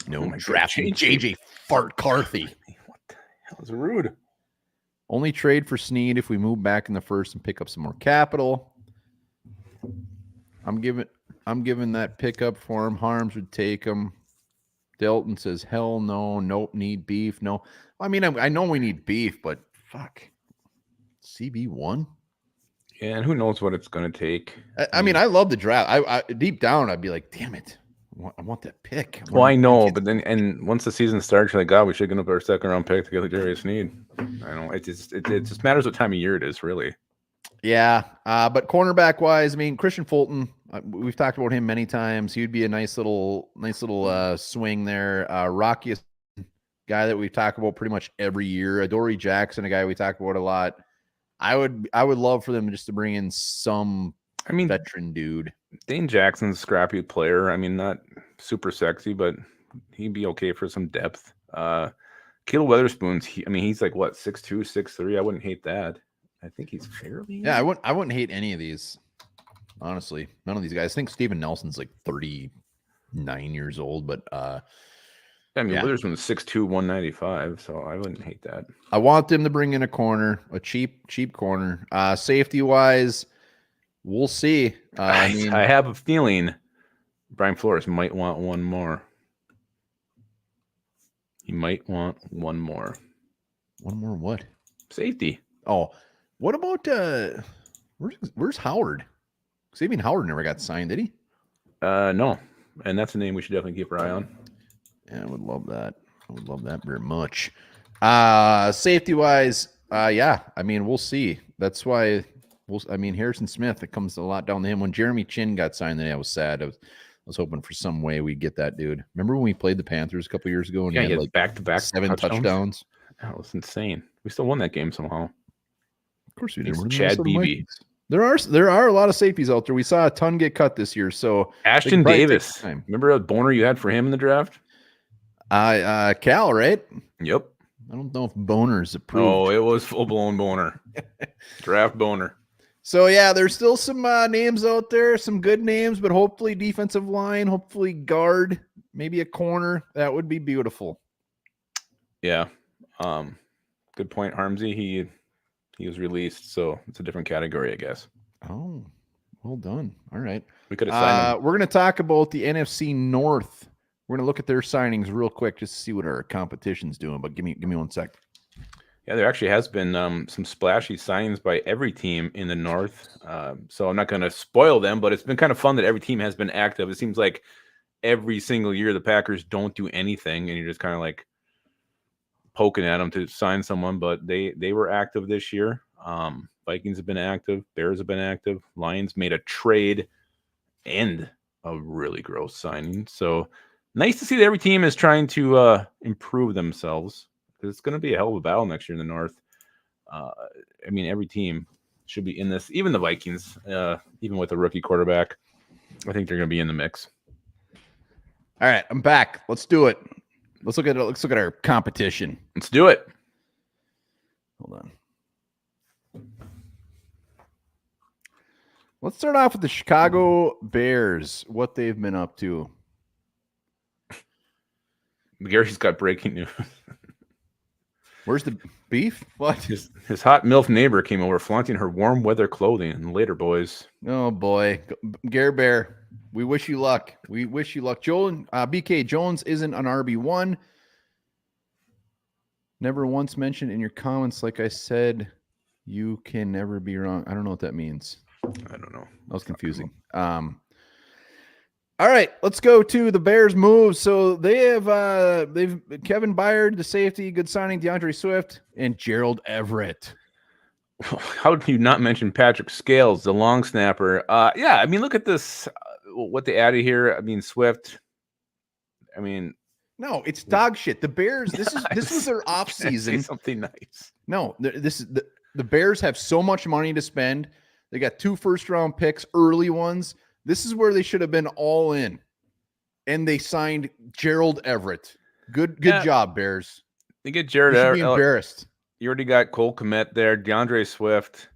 No, drafting JJ Fart Carthy. What the hell is rude? Only trade for Sneed if we move back in the first and pick up some more capital. I'm giving that pickup for him. Harms would take him. Delton says, hell no. Nope. Need beef. No. I mean, I know we need beef, but fuck. CB1? Yeah, and who knows what it's going to take. I mean, I love the draft. I deep down, I'd be like, damn it. I want that pick. Well, I know, but then once the season starts, you're like, God, we should get up our second round pick to get Darius Sneed. I don't. It just matters what time of year it is, really. Yeah, but cornerback wise, I mean, Christian Fulton. We've talked about him many times. He'd be a nice little swing there. Rocky, guy that we've talked about pretty much every year. Adoree Jackson, a guy we talk about a lot. I would love for them just to bring in some. I mean, veteran dude. Dane Jackson's a scrappy player. I mean, not super sexy, but He'd be okay for some depth. Kittle Weatherspoon's. He's like what 6'2", 6'3". I wouldn't hate that. I think he's fairly. Yeah, I wouldn't hate any of these. Honestly, none of these guys. I think Steven Nelson's like 39 years old, but Witherspoon's 6'2", 195, so I wouldn't hate that. I want them to bring in a corner, a cheap corner. Safety wise, we'll see. I have a feeling Brian Flores might want one more. He might want one more. One more what? Safety. Oh, what about where's Howard? Xavier Howard never got signed, did he? No. And that's a name we should definitely keep our eye on. Yeah, I would love that. I would love that very much. Safety wise, yeah. We'll see. That's why Harrison Smith, it comes a lot down to him. When Jeremy Chin got signed, then I was sad. I was hoping for some way we'd get that dude. Remember when we played the Panthers a couple years ago and he had like back-to-back 7 touchdowns? That was insane. We still won that game somehow. Of course we did. Chad Beebe. There are a lot of safeties out there. We saw a ton get cut this year. So Ashton Davis. Remember a boner you had for him in the draft? Cal, right? Yep. I don't know if boner's approved. Oh, it was full-blown boner. Draft boner. So, yeah, there's still some names out there, some good names, but hopefully defensive line, hopefully guard, maybe a corner. That would be beautiful. Yeah. Good point, Harmsy. He was released, so it's a different category, I guess. Oh, well done. All right. We could have signed him. We're going to talk about the NFC North. We're going to look at their signings real quick just to see what our competition's doing, but give me 1 sec. Yeah, there actually has been some splashy signings by every team in the North. So I'm not going to spoil them, but it's been kind of fun that every team has been active. It seems like every single year the Packers don't do anything, and you're just kind of like poking at them to sign someone, but they were active this year. Vikings have been active. Bears have been active. Lions made a trade and a really gross signing. So nice to see that every team is trying to improve themselves. It's going to be a hell of a battle next year in the North. Every team should be in this. Even the Vikings, even with a rookie quarterback, I think they're going to be in the mix. All right, I'm back. Let's do it. Let's look at our competition. Let's do it. Hold on. Let's start off with the Chicago Bears, what they've been up to. Gary's got breaking news. Where's the beef? What? His hot MILF neighbor came over flaunting her warm weather clothing. And later, boys. Oh, boy. Gare Bear, we wish you luck. We wish you luck. BK Jones isn't an RB1. Never once mentioned in your comments, like I said, you can never be wrong. I don't know what that means. I don't know. That was confusing. All right, let's go to the Bears moves. So they've Kevin Byard, the safety, good signing, DeAndre Swift, and Gerald Everett. How did you not mention Patrick Scales, the long snapper? Look at this. What they added here. Swift. No, it's dog shit. The Bears. This was their off season. Something nice. No, this is the Bears have so much money to spend. They got 2 first-round picks, early ones. This is where they should have been all in, and they signed Gerald Everett. Good job, Bears. They get Gerald Everett. Be embarrassed. You already got Cole Kmet there, DeAndre Swift.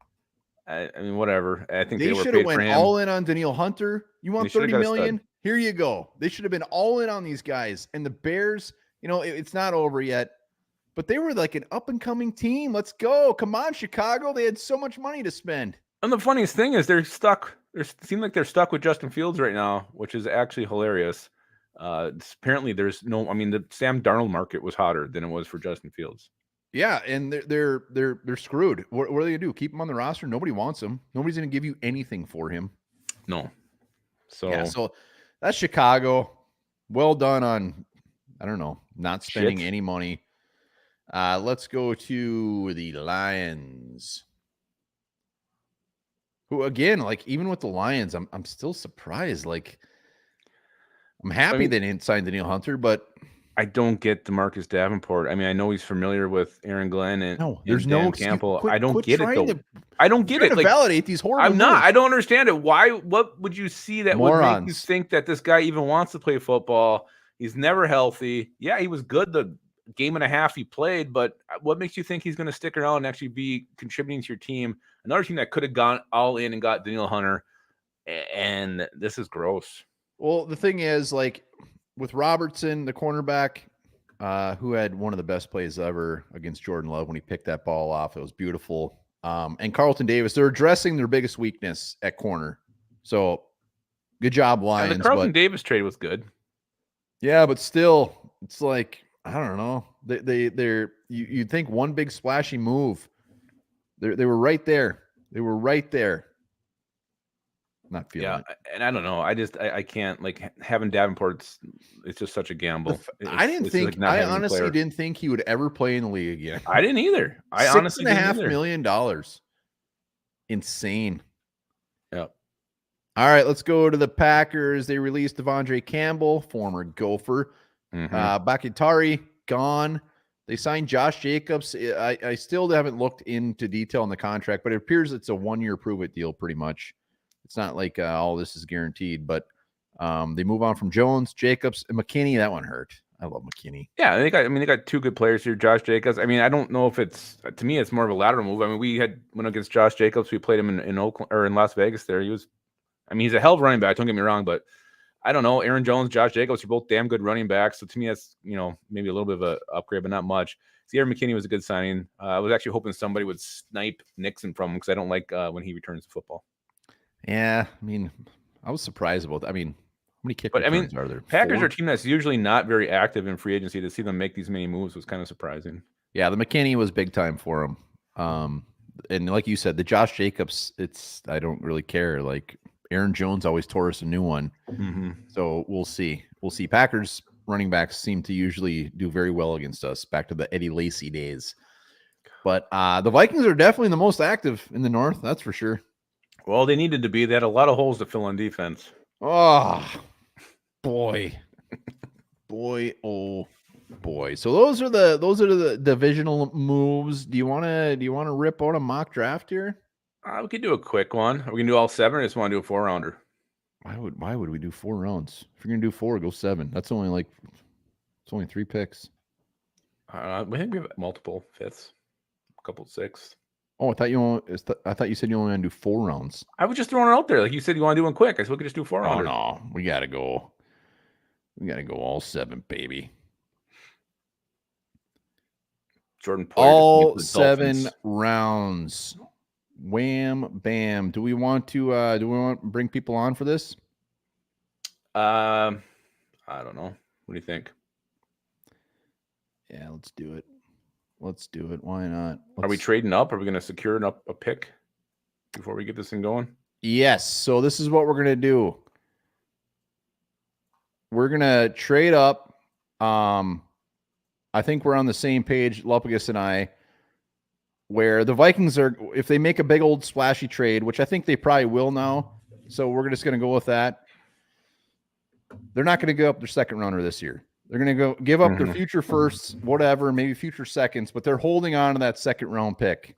Whatever. I think they were should paid have went for him. all in on Daniil Hunter. You want $30 million? Here you go. They should have been all in on these guys. And the Bears, it's not over yet, but they were like an up and coming team. Let's go. Come on, Chicago. They had so much money to spend. And the funniest thing is they're stuck. It seems like they're stuck with Justin Fields right now, which is actually hilarious. Apparently, there's no. The Sam Darnold market was hotter than it was for Justin Fields. Yeah, and they're screwed. What are they gonna do? Keep him on the roster? Nobody wants him. Nobody's gonna give you anything for him. No. So that's Chicago. Well done on, I don't know, not spending any money. Let's go to the Lions. Who again, even with the Lions, I'm still surprised. I'm happy they didn't sign Daniil Hunter, but I don't get DeMarcus Davenport. I know he's familiar with Aaron Glenn and Dan Campbell. I don't get it though. I don't get it. Validate these horrible. I'm not. I don't understand it. Why? What would you see that would make you Morons. think that this guy even wants to play football? He's never healthy. Yeah, he was good the game and a half he played, but what makes you think he's going to stick around and actually be contributing to your team? Another team that could have gone all in and got Daniel Hunter, and this is gross. Well, the thing is, like with Robertson, the cornerback, who had one of the best plays ever against Jordan Love when he picked that ball off. It was beautiful. And Carlton Davis, they're addressing their biggest weakness at corner. So good job, Lions. And the Carlton Davis trade was good. Yeah, but still, it's like, I don't know. They're you'd think one big splashy move. They were right there. They were right there. Not feeling it. And I don't know. I can't, like, having Davenport. It's just such a gamble. I honestly didn't think he would ever play in the league again. I didn't either. I honestly didn't either. $6.5 million. Insane. Yep. All right, let's go to the Packers. They released Devondre Campbell, former Gopher. Bakitari, gone. They signed Josh Jacobs. I still haven't looked into detail on the contract, but it appears it's a 1-year prove-it deal pretty much. It's not like all this is guaranteed, but they move on from Jones, Jacobs, and McKinney. That one hurt. I love McKinney. Yeah, they got two good players here, Josh Jacobs. I mean, I don't know if to me, it's more of a lateral move. I mean, we went against Josh Jacobs. We played him in Oakland or in Las Vegas there. He's a hell of a running back. Don't get me wrong, but I don't know. Aaron Jones, Josh Jacobs are both damn good running backs. So to me, that's, maybe a little bit of an upgrade, but not much. Sierra McKinney was a good signing. I was actually hoping somebody would snipe Nixon from him because I don't like when he returns to football. Yeah, I mean, I was surprised about that. I mean, how many kick returns are there? Packers are a team that's usually not very active in free agency. To see them make these many moves was kind of surprising. Yeah, the McKinney was big time for him. And like you said, the Josh Jacobs, I don't really care. Like Aaron Jones always tore us a new one. Mm-hmm. So we'll see. Packers running backs seem to usually do very well against us, back to the Eddie Lacy days. But the Vikings are definitely the most active in the North, that's for sure. Well, they needed to be. They had a lot of holes to fill on defense. Oh, boy. Oh, boy. So those are the divisional moves. Do you want to rip out a mock draft here? We could do a quick one. Are we gonna do all 7 or just want to do a 4-rounder? Why would we do 4 rounds? If you're gonna do 4, go 7. That's only it's only 3 picks. We think we have multiple 5ths, a couple 6th. Oh, I thought you said you only want to do 4 rounds. I was just throwing it out there. Like you said, you want to do one quick. I said we could just do 4 rounders. Oh no, we gotta go. We gotta go all 7, baby. Jordan Poyer, all 7 rounds. Wham bam. Do we want to bring people on for this? I don't know. What do you think? Yeah, let's do it. Why not? Are we trading up? Are we going to secure a pick before we get this thing going? Yes. So this is what we're going to do. We're going to trade up. I think we're on the same page, Lupagus and I, where the Vikings are, if they make a big old splashy trade, which I think they probably will now. So we're just going to go with that. They're not going to give up their second rounder this year. They're going to go give up their future firsts, whatever, maybe future seconds, but they're holding on to that second round pick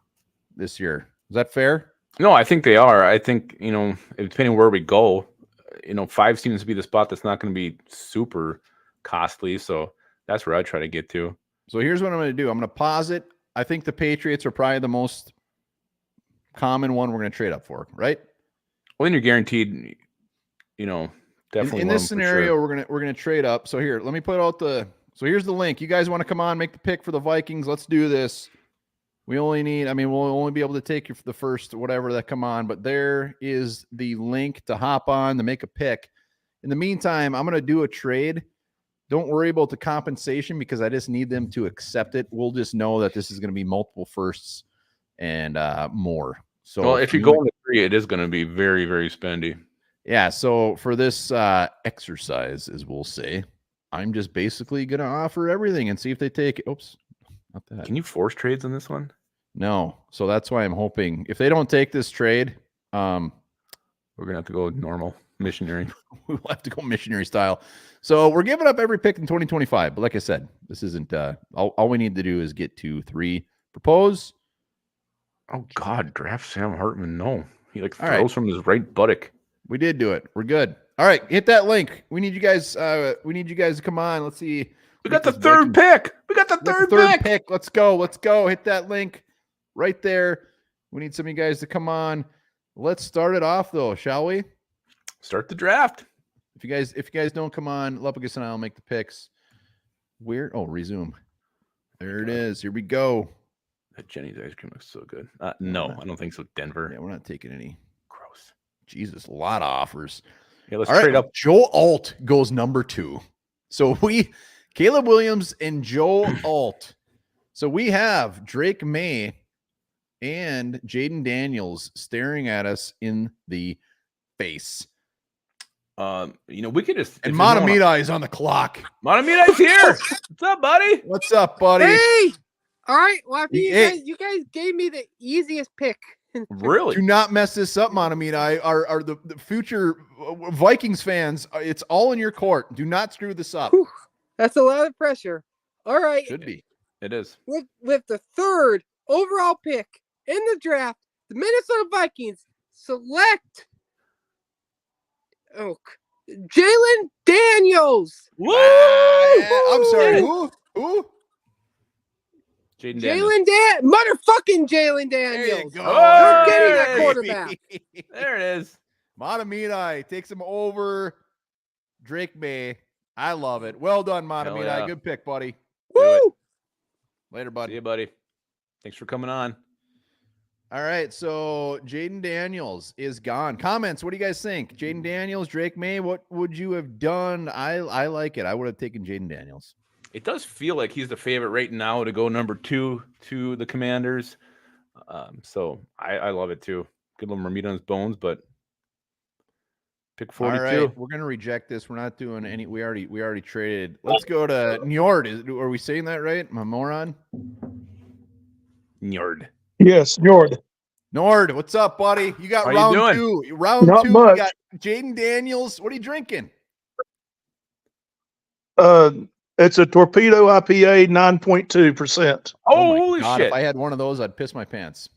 this year. Is that fair? No, I think they are. I think, depending where we go, 5 seems to be the spot that's not going to be super costly. So that's where I try to get to. So here's what I'm going to do. I'm going to pause it. I think the Patriots are probably the most common one we're going to trade up for, right? Well, then you're guaranteed, definitely in this scenario, sure. we're gonna trade up. So here, let me put out so here's the link. You guys want to come on, make the pick for the Vikings? Let's do this. We'll only be able to take you for the first whatever that come on, but there is the link to hop on to make a pick. In the meantime, I'm gonna do a trade. Don't worry about the compensation because I just need them to accept it. We'll just know that this is going to be multiple firsts and more. So, well, if you go into 3, it is going to be very, very spendy. Yeah, so for this exercise, as we'll say, I'm just basically going to offer everything and see if they take it. Oops, not that. Can you force trades on this one? No, so that's why I'm hoping. If they don't take this trade, we're going to have to go normal, missionary. We'll have to go missionary style. So we're giving up every pick in 2025. But like I said, this isn't all we need to do is get to 3. Propose. Oh, God, draft Sam Hartman. No. He throws from his right buttock. We did do it. We're good. All right, hit that link. We need you guys. We need you guys to come on. Let's see. We got the third pick. We got the third pick. Let's go. Let's go. Hit that link right there. We need some of you guys to come on. Let's start it off though, shall we? Start the draft. If you guys don't come on, Lupagus and I'll make the picks. Where? Oh, resume. There it is. Here we go. That Jenny's ice cream looks so good. No, I don't think so. Denver. Yeah, we're not taking any. Gross. Jesus, a lot of offers. Yeah, let's trade up. Joe Alt goes number 2. So Caleb Williams and Joe Alt. So we have Drake May and Jaden Daniels staring at us in the face. We could just. And Matamida is on the clock. Matamida's here. What's up, buddy? What's up, buddy? Hey! All right. Well, Hey. you guys gave me the easiest pick. Really? Do not mess this up, Matamida. Are the future Vikings fans? It's all in your court. Do not screw this up. Whew, that's a lot of pressure. All right. Should be. It is. With the third overall pick in the draft, the Minnesota Vikings select Jalen Daniels. Woo! I'm sorry. Who? Jaden Motherfucking Jalen There you Daniels. go. We're getting that quarterback. There it is. Matamida takes him over Drake May. I love it. Well done, Matamida. Yeah. Good pick, buddy. Woo! Later, See buddy. you, buddy. Thanks for coming on. All right, so Jaden Daniels is gone. Comments, what do you guys think? Jaden Daniels, Drake May, what would you have done? I like it. I would have taken Jaden Daniels. It does feel like he's the favorite right now to go number 2 to the Commanders. So I love it too. Good little meat on his bones, but pick 42. All right, we're gonna reject this. We're not doing any. We already traded. Let's go to Njord. Are we saying that right? Am I moron? Njord. Yes, Njord. Nord, what's up, buddy? You got How round you two. Round Not 2. much. You got Jaden Daniels. What are you drinking? It's a Torpedo IPA, 9.2%. Oh, my holy God, shit. If I had one of those, I'd piss my pants.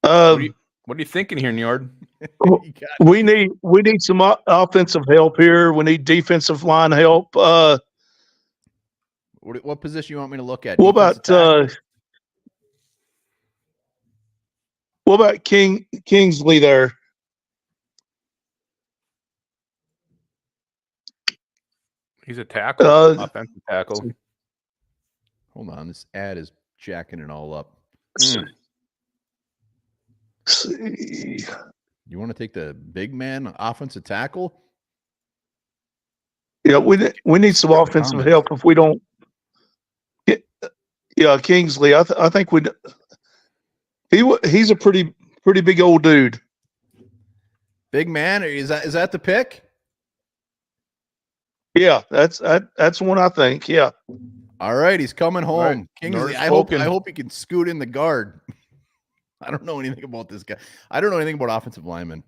What are you thinking here, Njord? You got- We need some offensive help here. We need defensive line help. What position you want me to look at? What Defensive about Kingsley there? He's a tackle, offensive tackle. Hold on, this ad is jacking it all up. Let's see. You want to take the big man offensive tackle? Yeah, we need some offensive help. If we don't, yeah, Kingsley. I think he's a pretty big old dude. Big man? Is that the pick? Yeah, that's one I think. Yeah. All right, he's coming home. Right. Kingsley, Nord's I hope spoken. he can scoot in the guard. I don't know anything about this guy. I don't know anything about offensive linemen.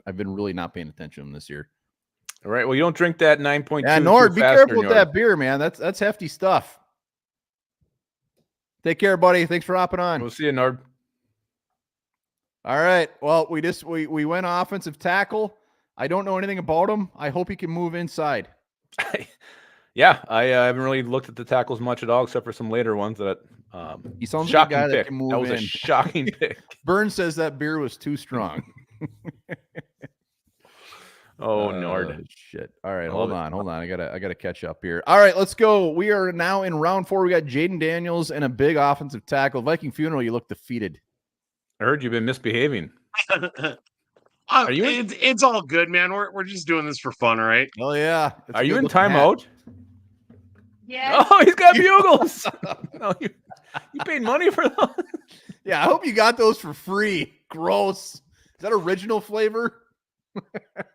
I've been really not paying attention to him this year. All right. Well, you don't drink that 9.2. Yeah, Nord, be careful with that beer, man. That's hefty stuff. Take care, buddy. Thanks for hopping on. We'll see you, Nord. All right. Well, we went offensive tackle. I don't know anything about him. I hope he can move inside. Yeah, I haven't really looked at the tackles much at all, except for some later ones that. He sounds like a shocking guy pick. that can move That was in. a shocking pick. Burns says that beer was too strong. Oh, Nord. Shit. All right, I hold love on. I gotta catch up here. All right, let's go. We are now in round 4. We got Jaden Daniels and a big offensive tackle. Viking funeral. You look defeated. I heard you've been misbehaving. Are you in- It's all good, man. We're just doing this for fun, all right? Oh yeah. That's Are a you in good-looking hat. timeout? Yeah. Oh, he's got bugles. No, you paid money for those. Yeah, I hope you got those for free. Gross. Is that original flavor?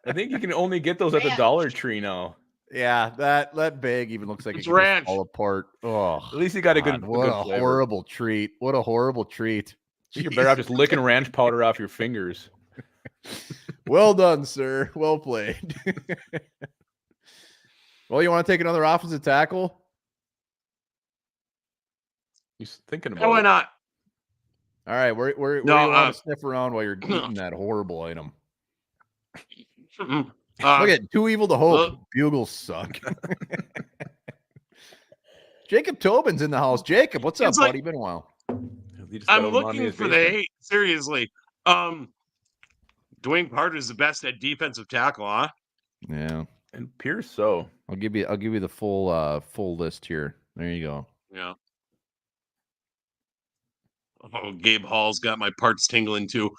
I think you can only get those at the Ranch. Dollar Tree now. Yeah, that bag even looks like It's it could just ranch. fall apart. Oh, At least you got a good, God, what good a flavor. horrible treat. What a horrible treat. You're better off just licking ranch powder off your fingers. Well done, sir. Well played. Well, you want to take another offensive tackle? He's thinking Yeah, why about it. not? All right, where No, do you want to sniff around while you're eating that horrible item? Uh, Look at Too Evil to Hope. well- Bugles suck. Jacob Tobin's in the house. Jacob, what's up, It's like- buddy? Been a while. He just got I'm over on looking his for the basement. hate. Seriously. Dwayne Carter is the best at defensive tackle, huh? Yeah. And Pierce, so I'll give you the full list here. There you go. Yeah. Oh, Gabe Hall's got my parts tingling too.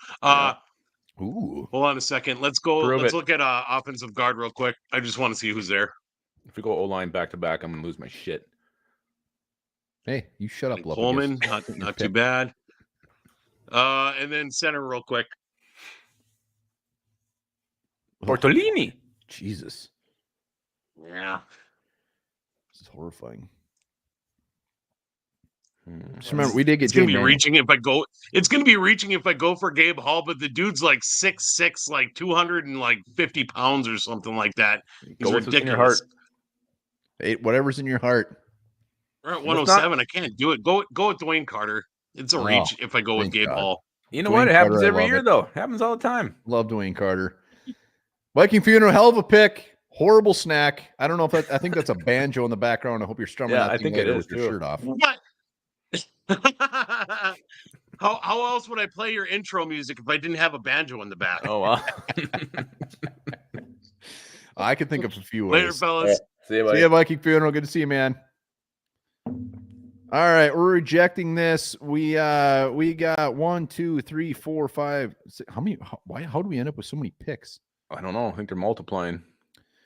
Ooh. Hold on a second. Let's go. Prove Let's it. look at offensive guard real quick. I just want to see who's there. if we go O-line back to back, I'm gonna lose my shit. Hey, you shut up, And Lupicus. Coleman, Your not too pick. bad. And then center real quick. Bortolini. Jesus. Yeah. This is horrifying. Hmm. Just remember, we did get It's gonna Jay be Manuel. reaching if I go. It's gonna be reaching if I go for Gabe Hall, but the dude's like 6'6", like 250 pounds or something like that. He's Go with what's in your ridiculous. heart. Hey, whatever's in your heart. We're at Let's 107. I can't do it. Go with Dwayne Carter. It's a Oh, reach if I go with thank Gabe God. Hall. You know Dwayne what? It happens Carter, I every love year, it. though. Happens all the time. Love Dwayne Carter. Viking Funeral, hell of a pick. Horrible snack. I don't know if that. I think that's a banjo in the background. I hope you're strumming Yeah, that I thing think it later is, with your too. shirt off. What? How else would I play your intro music if I didn't have a banjo in the back? Oh wow. I could think of a few Later, ways. fellas. See you, See buddy. ya, Viking Funeral. Good to see you, man. All right, we're rejecting this. We got 1, 2, 3, 4, 5. How many? How do we end up with so many picks? I don't know. I think they're multiplying.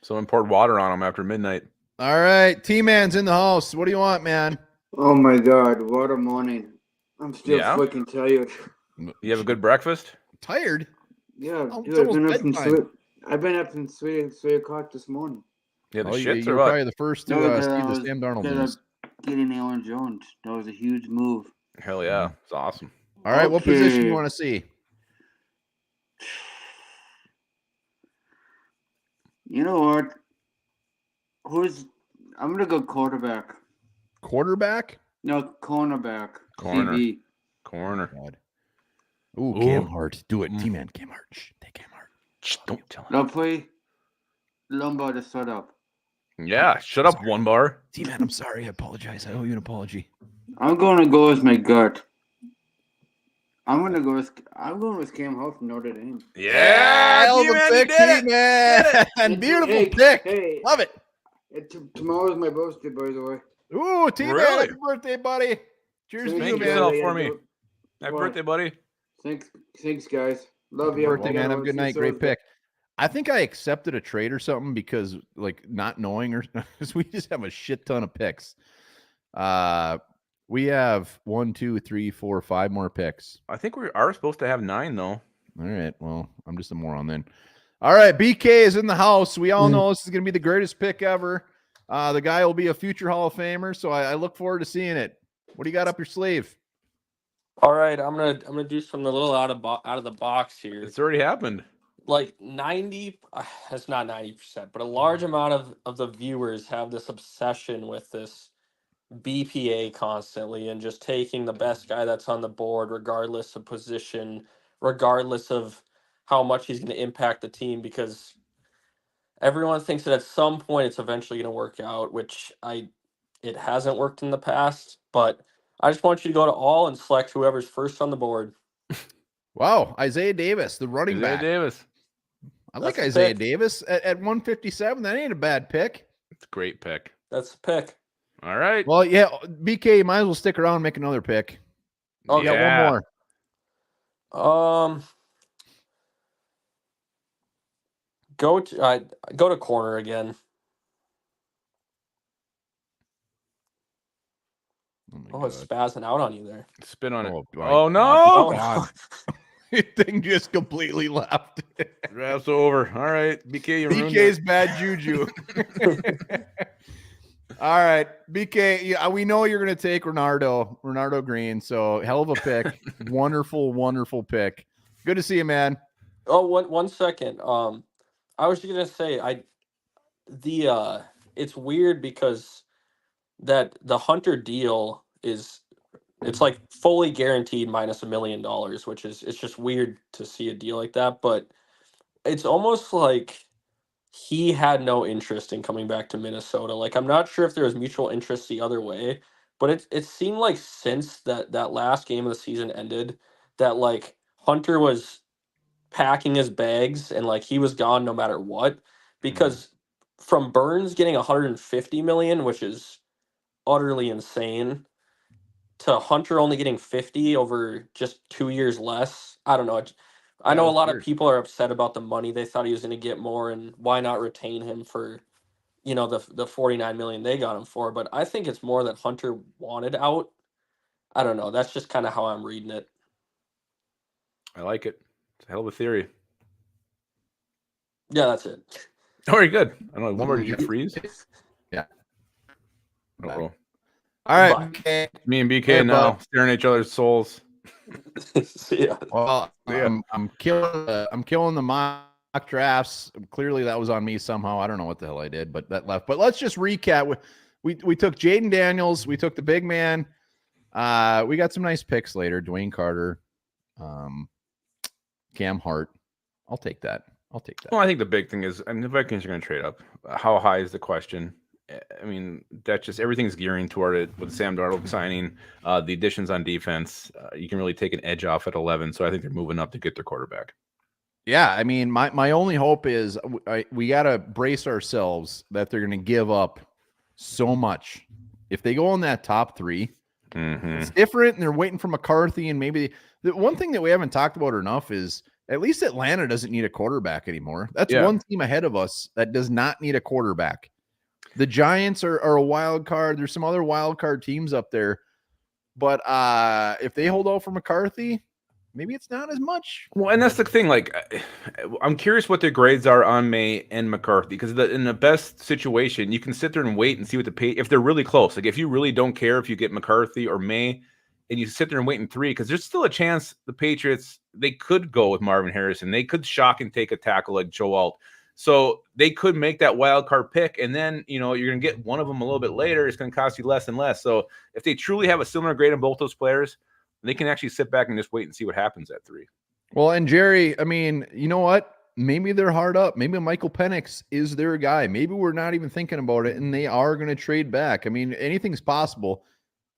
Someone poured water on them after midnight. All right, T-Man's in the house. What do you want, man? Oh my God, what a morning. I'm still Yeah? freaking tired. You have a good breakfast? Tired? Yeah, Oh, dude, it's almost bedtime. I've been up since 3 o'clock this morning. Yeah, the Oh, you shits were or what? probably the first to No, see I the was Sam Darnold gonna news. get in Aaron Jones. That was a huge move. Hell yeah. It's awesome. All right, what position Okay. you want to see? You know what? I'm gonna go quarterback. Quarterback? No, cornerback. Corner. CB. Corner. God. Ooh, Ooh. Cam Hart. Do it. Mm. T-Man, Cam Hart. Shh, take Cam Hart. Shh, don't tell him. They'll play Lombard to start up. Yeah, shut up, one bar. T-Man, I'm sorry. I apologize. I owe you an apology. I'm gonna go with my gut. I'm going with Cam Hart from Notre Dame. hell of a T-Man, pick, you did it. T-Man. It's- Beautiful hey, pick. Hey, Love it. tomorrow's my birthday, by the way. Ooh, T-Man, Really? happy birthday, buddy. Cheers to Thank you, you, man. yourself Yeah, for yeah, me. do- Happy What? birthday, buddy. Thanks, guys. Love Happy you. birthday, I man. gotta Have a good see night. Great Thursday. pick. I think I accepted a trade or something because, like, not knowing or because we just have a shit ton of picks. We have 1, 2, 3, 4, 5 more picks. I think we are supposed to have 9, though. All right. Well, I'm just a moron then. All right. BK is in the house. We all know this is going to be the greatest pick ever. The guy will be a future Hall of Famer, so I look forward to seeing it. What do you got up your sleeve? All right, I'm gonna do something a little out of the box here. It's already happened. Like 90, that's not 90%, but a large amount of the viewers have this obsession with this BPA constantly and just taking the best guy that's on the board, regardless of position, regardless of how much he's going to impact the team, because everyone thinks that at some point it's eventually going to work out, which it hasn't worked in the past, but I just want you to go to all and select whoever's first on the board. Wow. Isaiah Davis, the running Isaiah back. Davis. I like That's the Isaiah pick. Davis at 157. That ain't a bad pick. It's a great pick. That's the pick. All right. Well, yeah, BK, might as well stick around and make another pick. Oh, You got yeah. one more. Go to corner again. Oh, my Oh, it's God. spazzing out on you there. Spin on Oh, it. my Oh, God. no. Oh, God. Your thing just completely left. Draft's over. All right. BK, you ruined BK's it. bad juju. All right, BK. Yeah, we know you're going to take Renardo Green. So hell of a pick. Wonderful, wonderful pick. Good to see you, man. Oh, one second. I was just gonna say it's weird because that the Hunter deal it's like fully guaranteed minus $1 million, which is it's just weird to see a deal like that. But it's almost like he had no interest in coming back to Minnesota. Like, I'm not sure if there was mutual interest the other way, but it seemed like since that last game of the season ended, that like Hunter was packing his bags and like he was gone no matter what. Because from Burns getting 150 million, which is utterly insane, to Hunter only getting 50 over just 2 years less. I don't know. I know a lot of people are upset about the money. They thought he was going to get more, and why not retain him for, the 49 million they got him for? But I think it's more that Hunter wanted out. I don't know. That's just kind of how I'm reading it. I like it. It's a hell of a theory. Yeah, that's it. Very good. I don't know. One more, did you freeze? Yeah. Oh, All right. Bye. Okay. me and BK Hey, now bud. staring at each other's souls. See ya. Well, Yeah. I'm killing the mock drafts. Clearly, that was on me somehow. I don't know what the hell I did, but that left. But let's just recap. We took Jaden Daniels. We took the big man. We got some nice picks later. Dwayne Carter, Cam Hart. I'll take that. Well, I think the big thing is, the Vikings are going to trade up. How high is the question? I mean, that's just everything's gearing toward it with Sam Darnold signing, the additions on defense. You can really take an edge off at 11. So I think they're moving up to get their quarterback. Yeah, I mean, my only hope is we got to brace ourselves that they're going to give up so much. If they go in that top three, it's different, and they're waiting for McCarthy. And maybe the one thing that we haven't talked about enough is at least Atlanta doesn't need a quarterback anymore. That's one team ahead of us that does not need a quarterback. The Giants are a wild card. There's some other wild card teams up there. But if they hold out for McCarthy, maybe it's not as much. Well, and that's the thing. Like, I'm curious what their grades are on May and McCarthy, because in the best situation, you can sit there and wait and see what the pay, if they're really close. Like, if you really don't care if you get McCarthy or May, and you sit there and wait in 3, because there's still a chance the Patriots, they could go with Marvin Harrison. They could shock and take a tackle like Joe Alt. So they could make that wild card pick, and then you're going to get one of them a little bit later. It's going to cost you less and less. So if they truly have a similar grade on both those players, they can actually sit back and just wait and see what happens at 3. Well, and Jerry, I mean, you know what? Maybe they're hard up. Maybe Michael Penix is their guy. Maybe we're not even thinking about it, and they are going to trade back. I mean, anything's possible.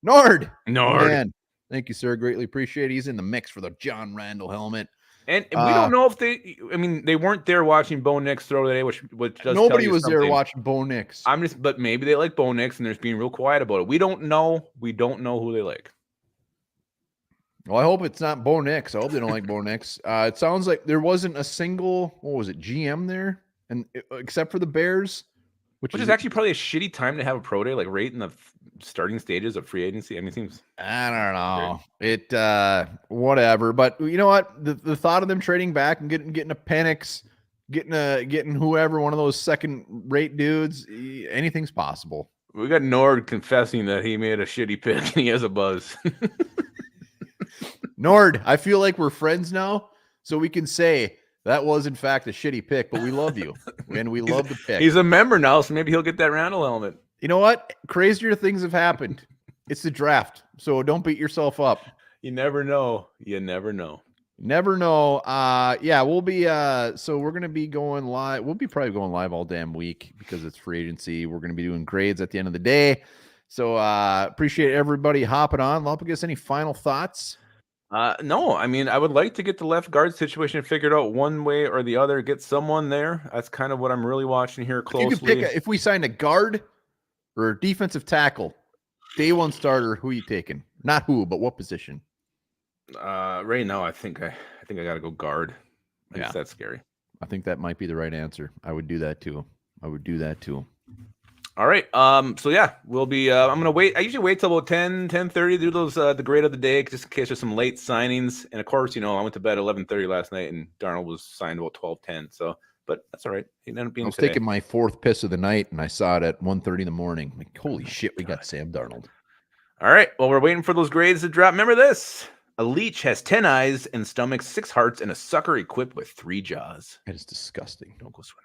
Nord. Man, thank you, sir. Greatly appreciate it. He's in the mix for the John Randall helmet. And we don't know if they weren't there watching Bo Nix throw today, which does nobody tell you was something. there watching Bo Nix. But maybe they like Bo Nix, and they're just being real quiet about it. We don't know. We don't know who they like. Well, I hope it's not Bo Nix. I hope they don't like Bo Nix. It sounds like there wasn't a single, GM there, and except for the Bears, which is actually probably a shitty time to have a pro day, like right in the starting stages of free agency. I mean, it seems. I don't know. It whatever. But you know what? The thought of them trading back and getting a Penix, getting whoever, one of those second-rate dudes, anything's possible. We got Nord confessing that he made a shitty pick and he has a buzz. Nord, I feel like we're friends now, so we can say that was in fact a shitty pick, but we love you and we love the pick. He's a member now, so maybe he'll get that Randall helmet. You know what? Crazier things have happened. It's the draft, so don't beat yourself up. You never know. You never know. Never know. Yeah, we'll be so we're gonna be going live. We'll be probably going live all damn week because it's free agency. We're gonna be doing grades at the end of the day. So appreciate everybody hopping on. Lopicus, any final thoughts? No, I mean, I would like to get the left guard situation figured out one way or the other. Get someone there. That's kind of what I'm really watching here closely. You could pick if we signed a guard or a defensive tackle, day one starter. Who are you taking? Not who, but what position? Right now, I think I got to go guard. I guess that's scary. I think that might be the right answer. I would do that too. All right. So yeah, we'll be. I'm gonna wait. I usually wait till about 10:30 to do those the grade of the day, just in case there's some late signings. And of course, I went to bed at 11:30 last night, and Darnold was signed about 12:10. So, but that's all right. He ended up being. I was taking my 4th piss of the night, and I saw it at 1:30 in the morning. Like, holy shit, we got Sam Darnold. All right. Well, we're waiting for those grades to drop. Remember this: a leech has 10 eyes and stomachs, 6 hearts, and a sucker equipped with 3 jaws. That is disgusting. Don't go swimming.